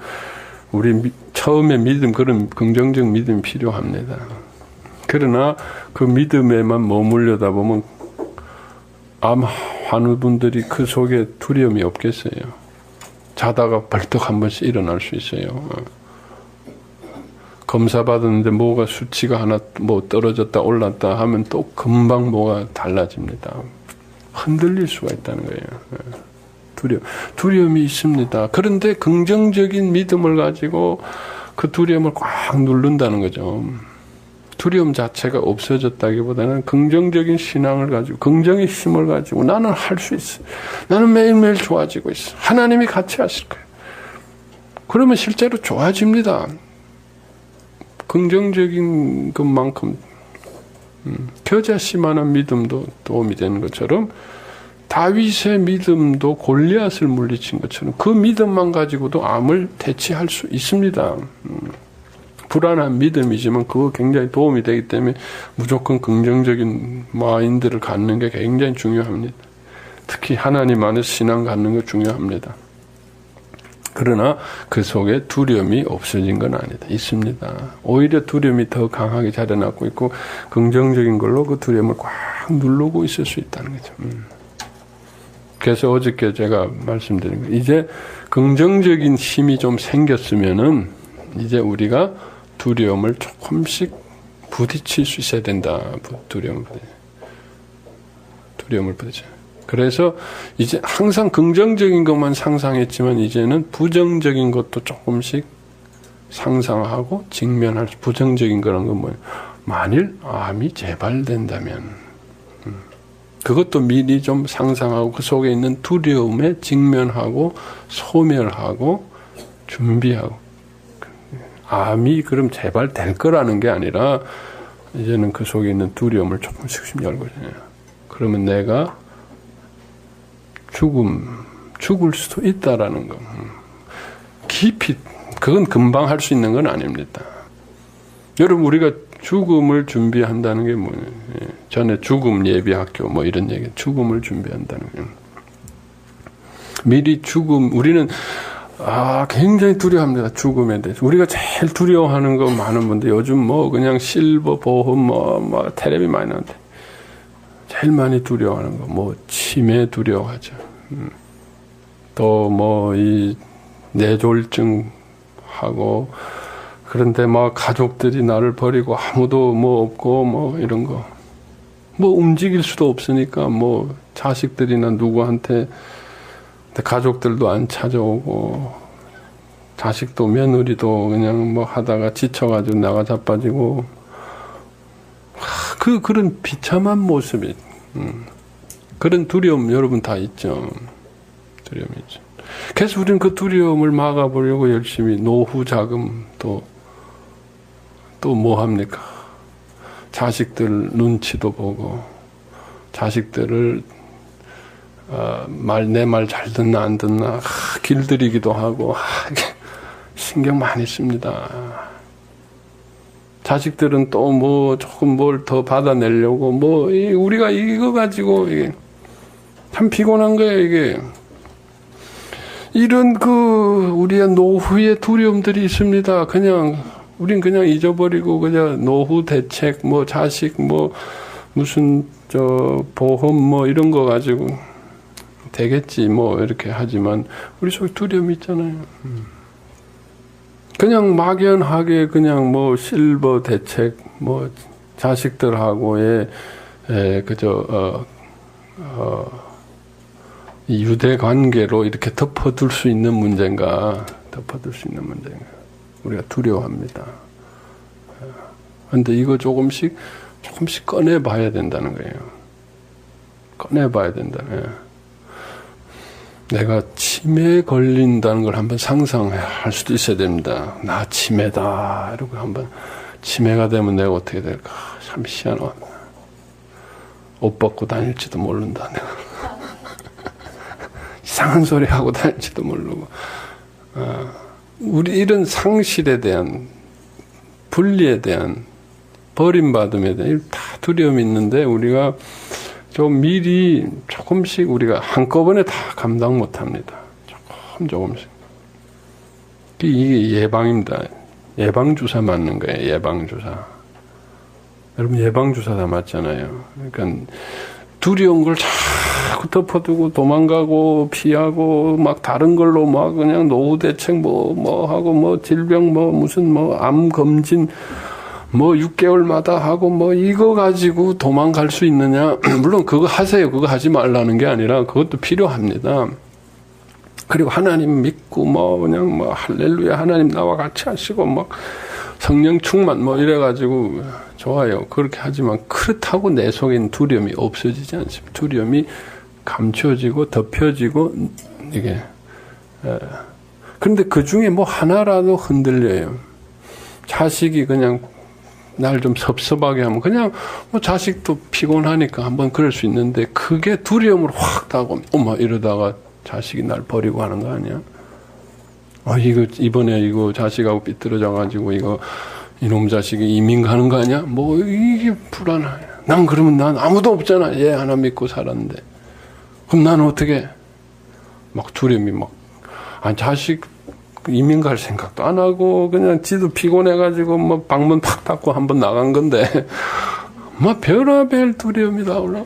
우리 처음에 믿음 그런 긍정적 믿음이 필요합니다. 그러나 그 믿음에만 머물려다 보면 아마 환우분들이 그 속에 두려움이 없겠어요. 자다가 벌떡 한 번씩 일어날 수 있어요. 검사 받았는데 뭐가 수치가 하나 뭐 떨어졌다 올랐다 하면 또 금방 뭐가 달라집니다. 흔들릴 수가 있다는 거예요. 두려움이 있습니다. 그런데 긍정적인 믿음을 가지고 그 두려움을 꽉 누른다는 거죠. 두려움 자체가 없어졌다기보다는 긍정적인 신앙을 가지고 긍정의 힘을 가지고 나는 할 수 있어. 나는 매일매일 좋아지고 있어. 하나님이 같이 하실 거예요. 그러면 실제로 좋아집니다. 긍정적인 것만큼 겨자씨만한 믿음도 도움이 되는 것처럼 다윗의 믿음도 골리앗을 물리친 것처럼 그 믿음만 가지고도 암을 대치할 수 있습니다. 불안한 믿음이지만 그거 굉장히 도움이 되기 때문에 무조건 긍정적인 마인드를 갖는 게 굉장히 중요합니다. 특히 하나님 안에서 신앙 갖는 거 중요합니다. 그러나 그 속에 두려움이 없어진 건 아니다. 있습니다. 오히려 두려움이 더 강하게 자리잡고 있고 긍정적인 걸로 그 두려움을 꽉 누르고 있을 수 있다는 거죠. 그래서 어저께 제가 말씀드린 거 이제 긍정적인 힘이 좀 생겼으면은 이제 우리가 두려움을 조금씩 부딪힐 수 있어야 된다. 두려움을 부딪혀. 그래서 이제 항상 긍정적인 것만 상상했지만 이제는 부정적인 것도 조금씩 상상하고 직면할 수. 부정적인 거란 건 뭐예요? 만일 암이 재발된다면 그것도 미리 좀 상상하고 그 속에 있는 두려움에 직면하고 소멸하고 준비하고 암이 그럼 재발될 거라는 게 아니라 이제는 그 속에 있는 두려움을 조금씩 열고 그러면 내가 죽을 수도 있다라는 거. 깊이 그건 금방 할 수 있는 건 아닙니다. 여러분 우리가 죽음을 준비한다는 게 뭐예요? 전에 죽음 예비학교 뭐 이런 얘기, 죽음을 준비한다는 거예요. 미리 우리는 굉장히 두려워합니다. 죽음에 대해서. 우리가 제일 두려워하는 거 많은 분들 요즘 뭐 그냥 실버 보험 뭐 텔레비 많이 나오는데 제일 많이 두려워하는 거 뭐 치매 두려워하죠. 또 뭐 이 뇌졸중 하고 그런데 막 가족들이 나를 버리고 아무도 뭐 없고 뭐 이런 거 뭐 움직일 수도 없으니까 뭐 자식들이나 누구한테 가족들도 안 찾아오고 자식도 며느리도 그냥 뭐 하다가 지쳐가지고 나가 자빠지고 그런 비참한 모습이 그런 두려움 여러분 다 있죠. 두려움이 있죠. 그래서 우리는 그 두려움을 막아보려고 열심히 노후 자금 또 뭐 합니까? 자식들 눈치도 보고 자식들을 내 말 잘 듣나 안 듣나 길들이기도 하고 신경 많이 씁니다. 자식들은 또 뭐 조금 뭘 더 받아내려고 뭐 우리가 이거 가지고 이게 참 피곤한 거예요. 이게 이런 우리의 노후의 두려움들이 있습니다. 우린 그냥 잊어버리고 그냥 노후 대책 뭐 자식 뭐 무슨 보험 뭐 이런 거 가지고 되겠지 뭐 이렇게 하지만 우리 속에 두려움이 있잖아요. 그냥 막연하게 그냥 뭐 실버 대책, 뭐 자식들하고의 그저 이 유대 관계로 이렇게 덮어둘 수 있는 문제인가? 덮어둘 수 있는 문제인가? 우리가 두려워합니다. 그런데 이거 조금씩 꺼내봐야 된다는 거예요. 꺼내봐야 된다는 거예요. 내가 치매에 걸린다는 걸 한번 상상할 수도 있어야 됩니다. 나 치매다. 이러고 한번 치매가 되면 내가 어떻게 될까? 참 희한하다. 옷 벗고 다닐지도 모른다. 내가. 이상한 소리 하고 다닐지도 모르고. 우리 이런 상실에 대한, 분리에 대한, 버림받음에 대한 다 두려움이 있는데 우리가 좀 미리 조금씩 우리가 한꺼번에 다 감당 못합니다. 조금씩. 이게 예방입니다. 예방주사 맞는 거예요. 예방주사. 여러분 예방주사 다 맞잖아요. 그러니까 두려운 걸 자꾸 덮어두고 도망가고 피하고 막 다른 걸로 막 그냥 노후 대책 뭐 하고 뭐 질병 무슨 암 검진 6개월마다 하고 이거 가지고 도망갈 수 있느냐? 물론 그거 하세요. 그거 하지 말라는 게 아니라 그것도 필요합니다. 그리고 하나님 믿고 그냥 할렐루야 하나님 나와 같이 하시고 성령 충만 이래가지고 좋아요. 그렇게 하지만 그렇다고 내 속에 있는 두려움이 없어지지 않습니다. 두려움이 감춰지고 덮여지고 이게 그런데 그 중에 하나라도 흔들려요. 자식이 그냥 날 좀 섭섭하게 하면 그냥 자식도 피곤하니까 한번 그럴 수 있는데 그게 두려움으로 확 다가오면 이러다가 자식이 날 버리고 하는 거 아니야? 이번에 이거 자식하고 삐뚤어져가지고 이놈 자식이 이민 가는 거 아니야? 이게 불안해. 그러면 난 아무도 없잖아. 얘 하나 믿고 살았는데. 그럼 나는 어떻게? 두려움이 자식 이민 갈 생각도 안 하고 그냥 지도 피곤해가지고 방문 팍 닫고 한번 나간 건데 별의별 두려움이 다 올라.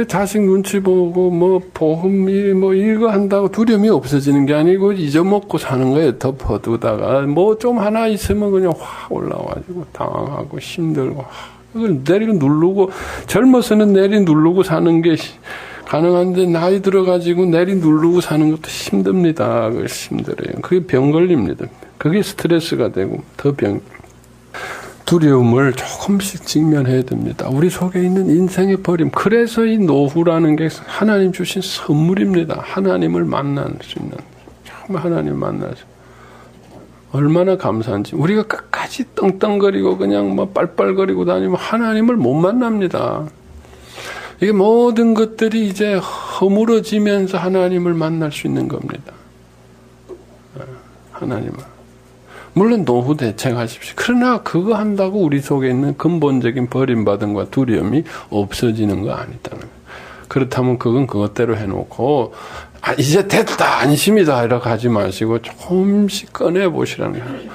자식 눈치 보고 보험이 이거 한다고 두려움이 없어지는 게 아니고 잊어먹고 사는 거예요. 덮어두다가 좀 하나 있으면 그냥 확 올라와가지고 당황하고 힘들고 그걸 내리 누르고 젊어서는 내리 누르고 사는 게 가능한데 나이 들어가지고 내리 누르고 사는 것도 힘듭니다. 그게 힘들어요. 그게 병 걸립니다. 그게 스트레스가 되고 더 두려움을 조금씩 직면해야 됩니다. 우리 속에 있는 인생의 버림. 그래서 이 노후라는 게 하나님 주신 선물입니다. 하나님을 만날 수 있는. 정말 하나님을 만나서. 얼마나 감사한지. 우리가 끝까지 떵떵거리고 그냥 빨빨거리고 다니면 하나님을 못 만납니다. 이게 모든 것들이 이제 허물어지면서 하나님을 만날 수 있는 겁니다. 하나님을. 물론 노후 대책하십시오. 그러나 그거 한다고 우리 속에 있는 근본적인 버림받음과 두려움이 없어지는 거 아니다는 거예요. 그렇다면 그건 그것대로 해놓고 이제 됐다 안심이다 이렇게 하지 마시고 조금씩 꺼내보시라는 거예요.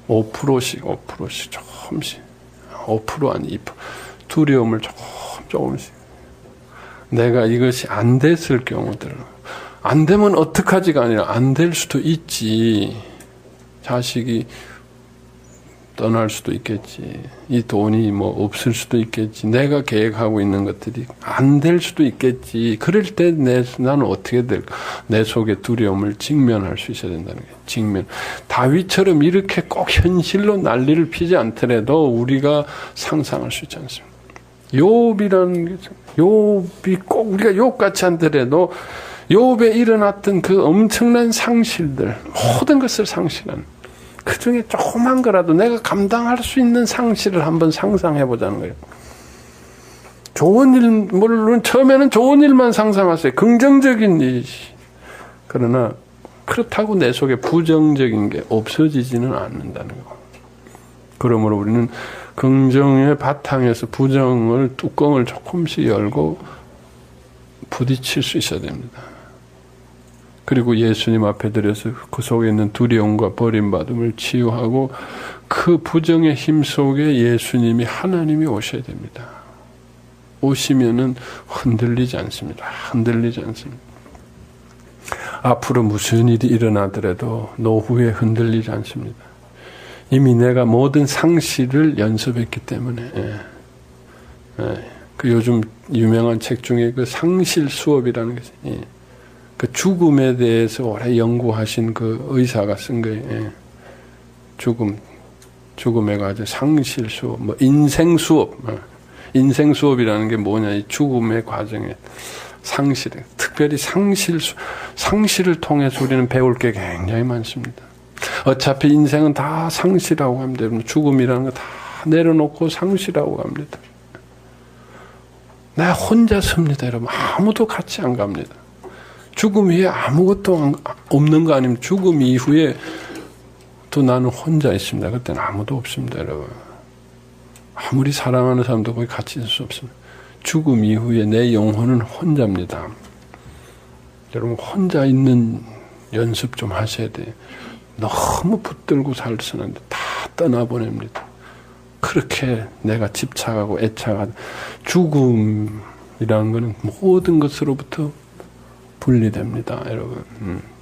5%씩 조금씩 5% 아니 2% 두려움을 조금씩 내가 이것이 안 됐을 경우들 안 되면 어떡하지가 아니라 안 될 수도 있지. 자식이 떠날 수도 있겠지. 이 돈이 없을 수도 있겠지. 내가 계획하고 있는 것들이 안 될 수도 있겠지. 그럴 때 나는 어떻게 될까? 내 속의 두려움을 직면할 수 있어야 된다는 거예요. 직면. 다윗처럼 이렇게 꼭 현실로 난리를 피지 않더라도 우리가 상상할 수 있지 않습니까? 욥이라는 게 욥이 꼭 우리가 욥같이 않더라도 욥에 일어났던 그 엄청난 상실들 모든 것을 상실한 그 중에 조그만 거라도 내가 감당할 수 있는 상실을 한번 상상해 보자는 거예요. 좋은 일 물론 처음에는 좋은 일만 상상하세요. 긍정적인 일. 그러나 그렇다고 내 속에 부정적인 게 없어지지는 않는다는 거. 그러므로 우리는 긍정의 바탕에서 부정을 뚜껑을 조금씩 열고 부딪힐 수 있어야 됩니다. 그리고 예수님 앞에 들여서 그 속에 있는 두려움과 버림받음을 치유하고 그 부정의 힘 속에 예수님이 하나님이 오셔야 됩니다. 오시면은 흔들리지 않습니다. 흔들리지 않습니다. 앞으로 무슨 일이 일어나더라도 노후에 흔들리지 않습니다. 이미 내가 모든 상실을 연습했기 때문에. 그 요즘 유명한 책 중에 그 상실 수업이라는 것이, 그 죽음에 대해서 오래 연구하신 그 의사가 쓴 거예요. 죽음에 관해서 상실 수업, 뭐 인생 수업. 인생 수업이라는 게 뭐냐, 이 죽음의 과정에 상실, 특별히 상실을 통해서 우리는 배울 게 굉장히 많습니다. 어차피 인생은 다 상실하고 합니다. 죽음이라는 거 다 내려놓고 상실하고 합니다. 나 혼자 섭니다, 여러분. 아무도 같이 안 갑니다. 죽음 위에 아무것도 없는 거 아니면 죽음 이후에 또 나는 혼자 있습니다. 그때는 아무도 없습니다, 여러분. 아무리 사랑하는 사람도 거기 같이 있을 수 없습니다. 죽음 이후에 내 영혼은 혼자입니다. 여러분, 혼자 있는 연습 좀 하셔야 돼요. 너무 붙들고 살서는 다 떠나보냅니다. 그렇게 내가 집착하고 애착하고, 죽음이라는 것은 모든 것으로부터 분리됩니다, 여러분.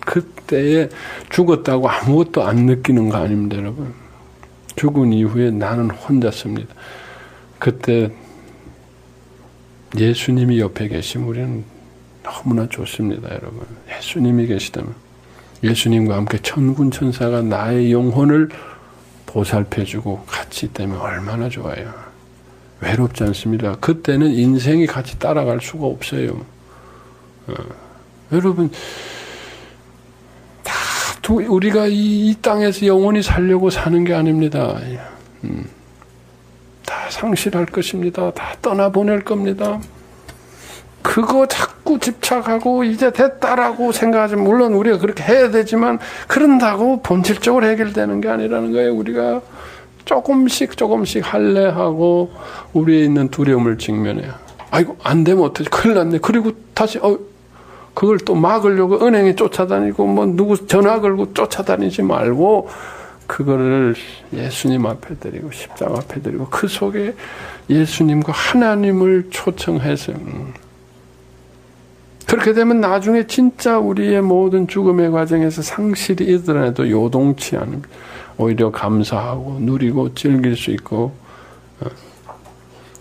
그때에 죽었다고 아무것도 안 느끼는 거 아닙니다, 여러분. 죽은 이후에 나는 혼자습니다. 그때 예수님이 옆에 계시면 우리는 너무나 좋습니다, 여러분. 예수님이 계시다면, 예수님과 함께 천군 천사가 나의 영혼을 보살펴주고 같이 있다면 얼마나 좋아요. 외롭지 않습니다. 그때는 인생이 같이 따라갈 수가 없어요. 여러분, 우리가 이 땅에서 영원히 살려고 사는 게 아닙니다. 다 상실할 것입니다. 다 떠나보낼 겁니다. 그거 자꾸 집착하고 이제 됐다라고 생각하지. 물론 우리가 그렇게 해야 되지만 그런다고 본질적으로 해결되는 게 아니라는 거예요. 우리가 조금씩 할례하고 우리에 있는 두려움을 직면해요. 아이고, 안 되면 어떡하지? 큰일 났네. 그리고 다시 그걸 또 막으려고 은행에 쫓아다니고 뭐 누구 전화 걸고 쫓아다니지 말고 그거를 예수님 앞에 드리고 십자가 앞에 드리고 그 속에 예수님과 하나님을 초청해서 그렇게 되면 나중에 진짜 우리의 모든 죽음의 과정에서 상실이 있더라도 요동치 않습니다. 오히려 감사하고 누리고 즐길 수 있고.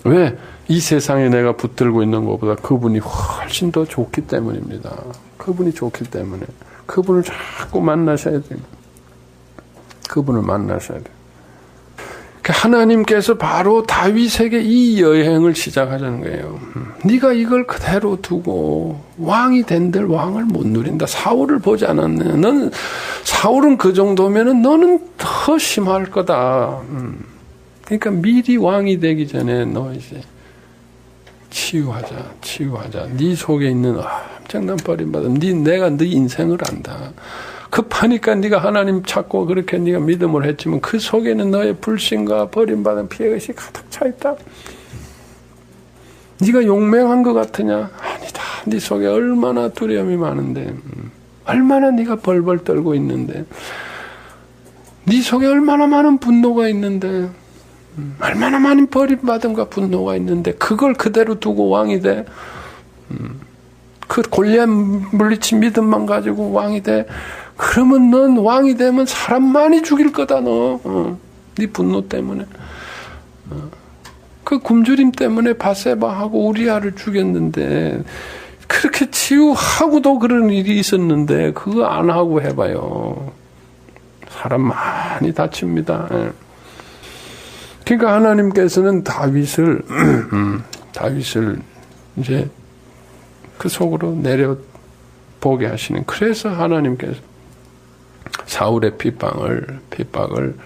왜? 이 세상에 내가 붙들고 있는 것보다 그분이 훨씬 더 좋기 때문입니다. 그분이 좋기 때문에. 그분을 자꾸 만나셔야 돼요. 그분을 만나셔야 돼요. 하나님께서 바로 다윗에게 이 여행을 시작하자는 거예요. 네가 이걸 그대로 두고 왕이 된들 왕을 못 누린다. 사울을 보지 않았네. 너는 사울은 그 정도면은 너는 더 심할 거다. 그러니까 미리 왕이 되기 전에 너 이제 치유하자. 네 속에 있는 엄청난 버림받음. 내가 네 인생을 안다. 급하니까 네가 하나님 찾고 그렇게 네가 믿음을 했지만 그 속에는 너의 불신과 버림받은 피해의식이 가득 차 있다. 네가 용맹한 것 같으냐? 아니다. 네 속에 얼마나 두려움이 많은데, 얼마나 네가 벌벌 떨고 있는데, 네 속에 얼마나 많은 분노가 있는데, 얼마나 많은 버림받음과 분노가 있는데 그걸 그대로 두고 왕이 돼? 그 골리앗 물리친 믿음만 가지고 왕이 돼? 그러면 넌 왕이 되면 사람 많이 죽일 거다 너. 네 분노 때문에. 그 굶주림 때문에 바세바하고 우리아를 죽였는데 그렇게 치유하고도 그런 일이 있었는데 그거 안 하고 해봐요. 사람 많이 다칩니다. 그러니까 하나님께서는 다윗을 이제 그 속으로 내려보게 하시는. 그래서 하나님께서 사울의 핍박을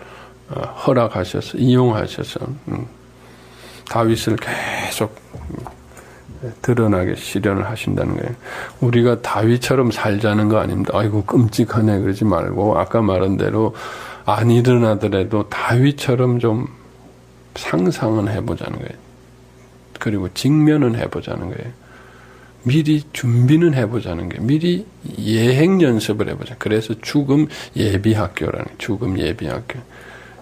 허락하셔서 이용하셔서 다윗을 계속 드러나게 실현을 하신다는 거예요. 우리가 다윗처럼 살자는 거 아닙니다. 아이고 끔찍하네 그러지 말고 아까 말한 대로 안 일어나더라도 다윗처럼 좀 상상은 해보자는 거예요. 그리고 직면은 해보자는 거예요. 미리 준비는 해보자는 거예요. 미리 예행 연습을 해보자. 그래서 죽음 예비학교라는 죽음 예비학교.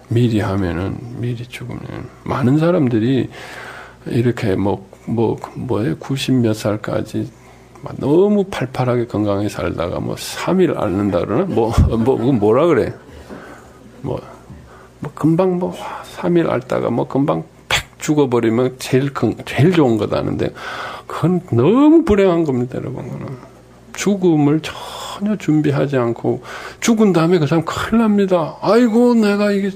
미리 하면은 미리 죽으면 많은 사람들이 이렇게 90몇 살까지 너무 팔팔하게 건강하게 살다가 뭐 3일 앓는다 그러나? 뭐라 그래? 금방 3일 앓다가 금방 팍 죽어버리면 제일 좋은 거다는데, 그건 너무 불행한 겁니다, 여러분. 죽음을 전혀 준비하지 않고, 죽은 다음에 그 사람 큰일 납니다. 아이고, 내가 이게,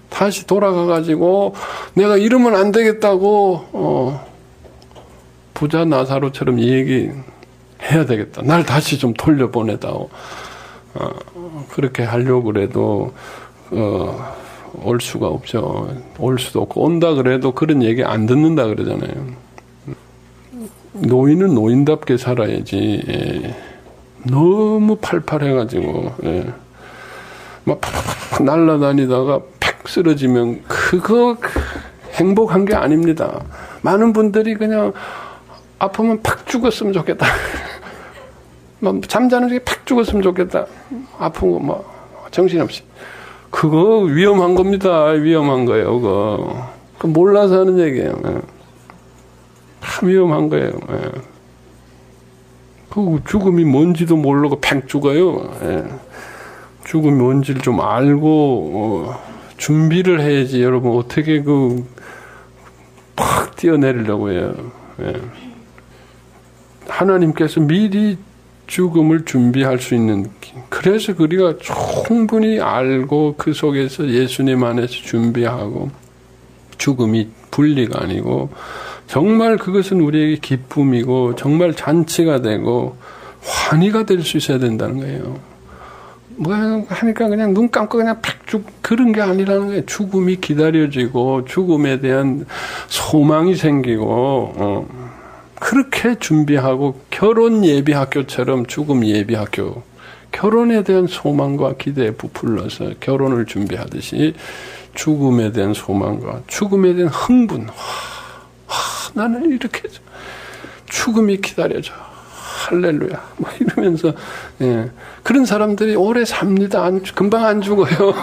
다시 돌아가가지고, 내가 이러면 안 되겠다고, 부자 나사로처럼 얘기해야 되겠다. 날 다시 좀 돌려보내다오. 그렇게 하려고 그래도, 올 수가 없죠. 올 수도 없고, 온다 그래도 그런 얘기 안 듣는다 그러잖아요. 노인은 노인답게 살아야지. 예. 너무 팔팔해가지고, 예. 막 팍팍 날아다니다가 팍 쓰러지면 그거 행복한 게 아닙니다. 많은 분들이 그냥 아프면 팍 죽었으면 좋겠다. 잠자는 중에 팍 죽었으면 좋겠다. 아픈 거 정신없이. 그거 위험한 겁니다. 위험한 거예요. 그거 몰라서 하는 얘기예요. 예. 참 위험한 거예요. 예. 그 죽음이 뭔지도 모르고 팍 죽어요. 예. 죽음이 뭔지를 좀 알고 준비를 해야지. 여러분 어떻게 팍 뛰어내리려고 해요. 예. 하나님께서 미리 죽음을 준비할 수 있는, 그래서 우리가 충분히 알고 그 속에서 예수님 안에서 준비하고, 죽음이 분리가 아니고 정말 그것은 우리에게 기쁨이고 정말 잔치가 되고 환희가 될 수 있어야 된다는 거예요. 하니까 그냥 눈 감고 그냥 팍 그런 게 아니라는 거예요. 죽음이 기다려지고 죽음에 대한 소망이 생기고 그렇게 준비하고, 결혼 예비학교처럼 죽음 예비학교, 결혼에 대한 소망과 기대에 부풀려서 결혼을 준비하듯이 죽음에 대한 소망과 죽음에 대한 흥분, 나는 이렇게 죽음이 기다려져, 할렐루야 이러면서, 예. 그런 사람들이 오래 삽니다. 금방 안 죽어요.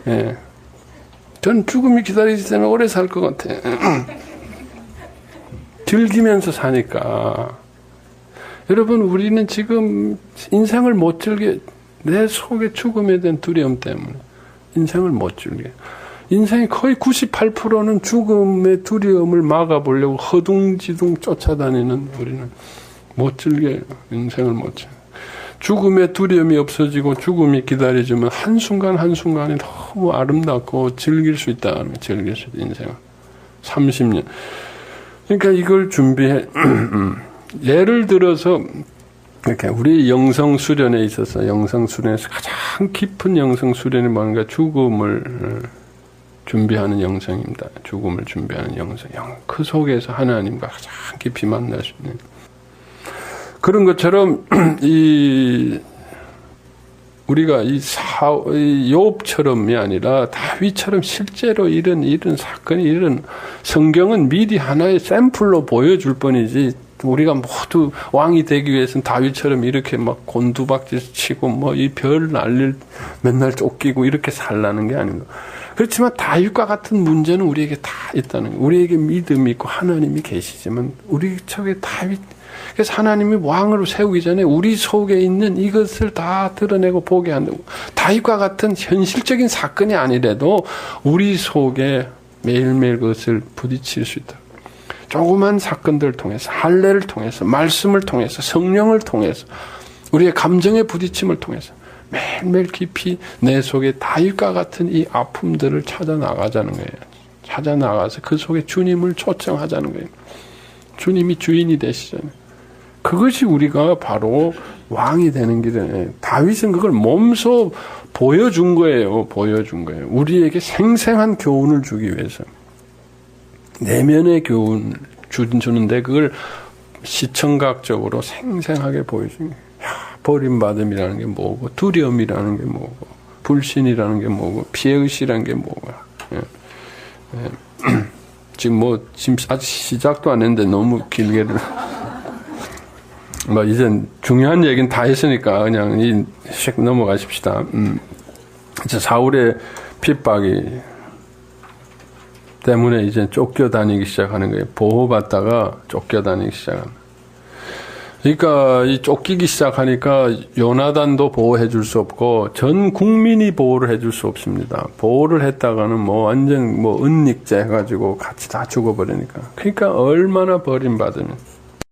예. 전 죽음이 기다리지 때문에 오래 살 것 같아. 즐기면서 사니까. 여러분, 우리는 지금 인생을 못 즐겨, 내 속에 죽음에 대한 두려움 때문에 인생을 못 즐겨. 인생의 거의 98%는 죽음의 두려움을 막아보려고 허둥지둥 쫓아다니는, 우리는 못 즐겨요. 인생을 못 즐겨. 죽음의 두려움이 없어지고 죽음이 기다려지면 한순간 한순간이 너무 아름답고 즐길 수 있다. 즐길 수 있다, 인생을. 30년. 그러니까 이걸 준비해. 예를 들어서, 이렇게 우리 영성수련에 있어서, 영성수련에서 가장 깊은 영성수련이 뭔가 죽음을 준비하는 영성입니다. 죽음을 준비하는 영성. 그 속에서 하나님과 가장 깊이 만날 수 있는. 그런 것처럼 우리가 이 욥처럼이 아니라 다윗처럼 실제로 이런 사건이, 이런 성경은 미리 하나의 샘플로 보여줄 뿐이지, 우리가 모두 왕이 되기 위해서는 다윗처럼 이렇게 막 곤두박질 치고 이 별 날릴 맨날 쫓기고 이렇게 살라는 게 아닌 거. 그렇지만 다윗과 같은 문제는 우리에게 다 있다는 거예요. 우리에게 믿음이 있고 하나님이 계시지만 우리 속에 다윗, 그래서 하나님이 왕으로 세우기 전에 우리 속에 있는 이것을 다 드러내고 보게 한다고. 다윗과 같은 현실적인 사건이 아니래도 우리 속에 매일매일 그것을 부딪힐 수 있다. 조그만 사건들을 통해서, 할례를 통해서, 말씀을 통해서, 성령을 통해서, 우리의 감정의 부딪힘을 통해서 매일매일 깊이 내 속에 다윗과 같은 이 아픔들을 찾아 나가자는 거예요. 찾아 나가서 그 속에 주님을 초청하자는 거예요. 주님이 주인이 되시잖아요. 그것이 우리가 바로 왕이 되는 길이에요. 다윗은 그걸 몸소 보여준 거예요. 보여준 거예요. 우리에게 생생한 교훈을 주기 위해서. 내면의 교훈을 주는데 그걸 시청각적으로 생생하게 보여준 거예요. 버림받음이라는 게 뭐고, 두려움이라는 게 뭐고, 불신이라는 게 뭐고, 피해의식이라는 게 뭐고. 예. 예. 지금 아직 시작도 안 했는데 너무 길게. 이젠 중요한 얘기는 다 했으니까 그냥 씩 넘어가십시다. 이제 사울의 핍박이 때문에 이제 쫓겨다니기 시작하는 거예요. 보호받다가 쫓겨다니기 시작합니다. 그러니까 이 쫓기기 시작하니까 요나단도 보호해 줄 수 없고 전 국민이 보호를 해줄 수 없습니다. 보호를 했다가는 뭐 완전 뭐 은닉제 해가지고 같이 다 죽어버리니까. 그러니까 얼마나 버림받으면.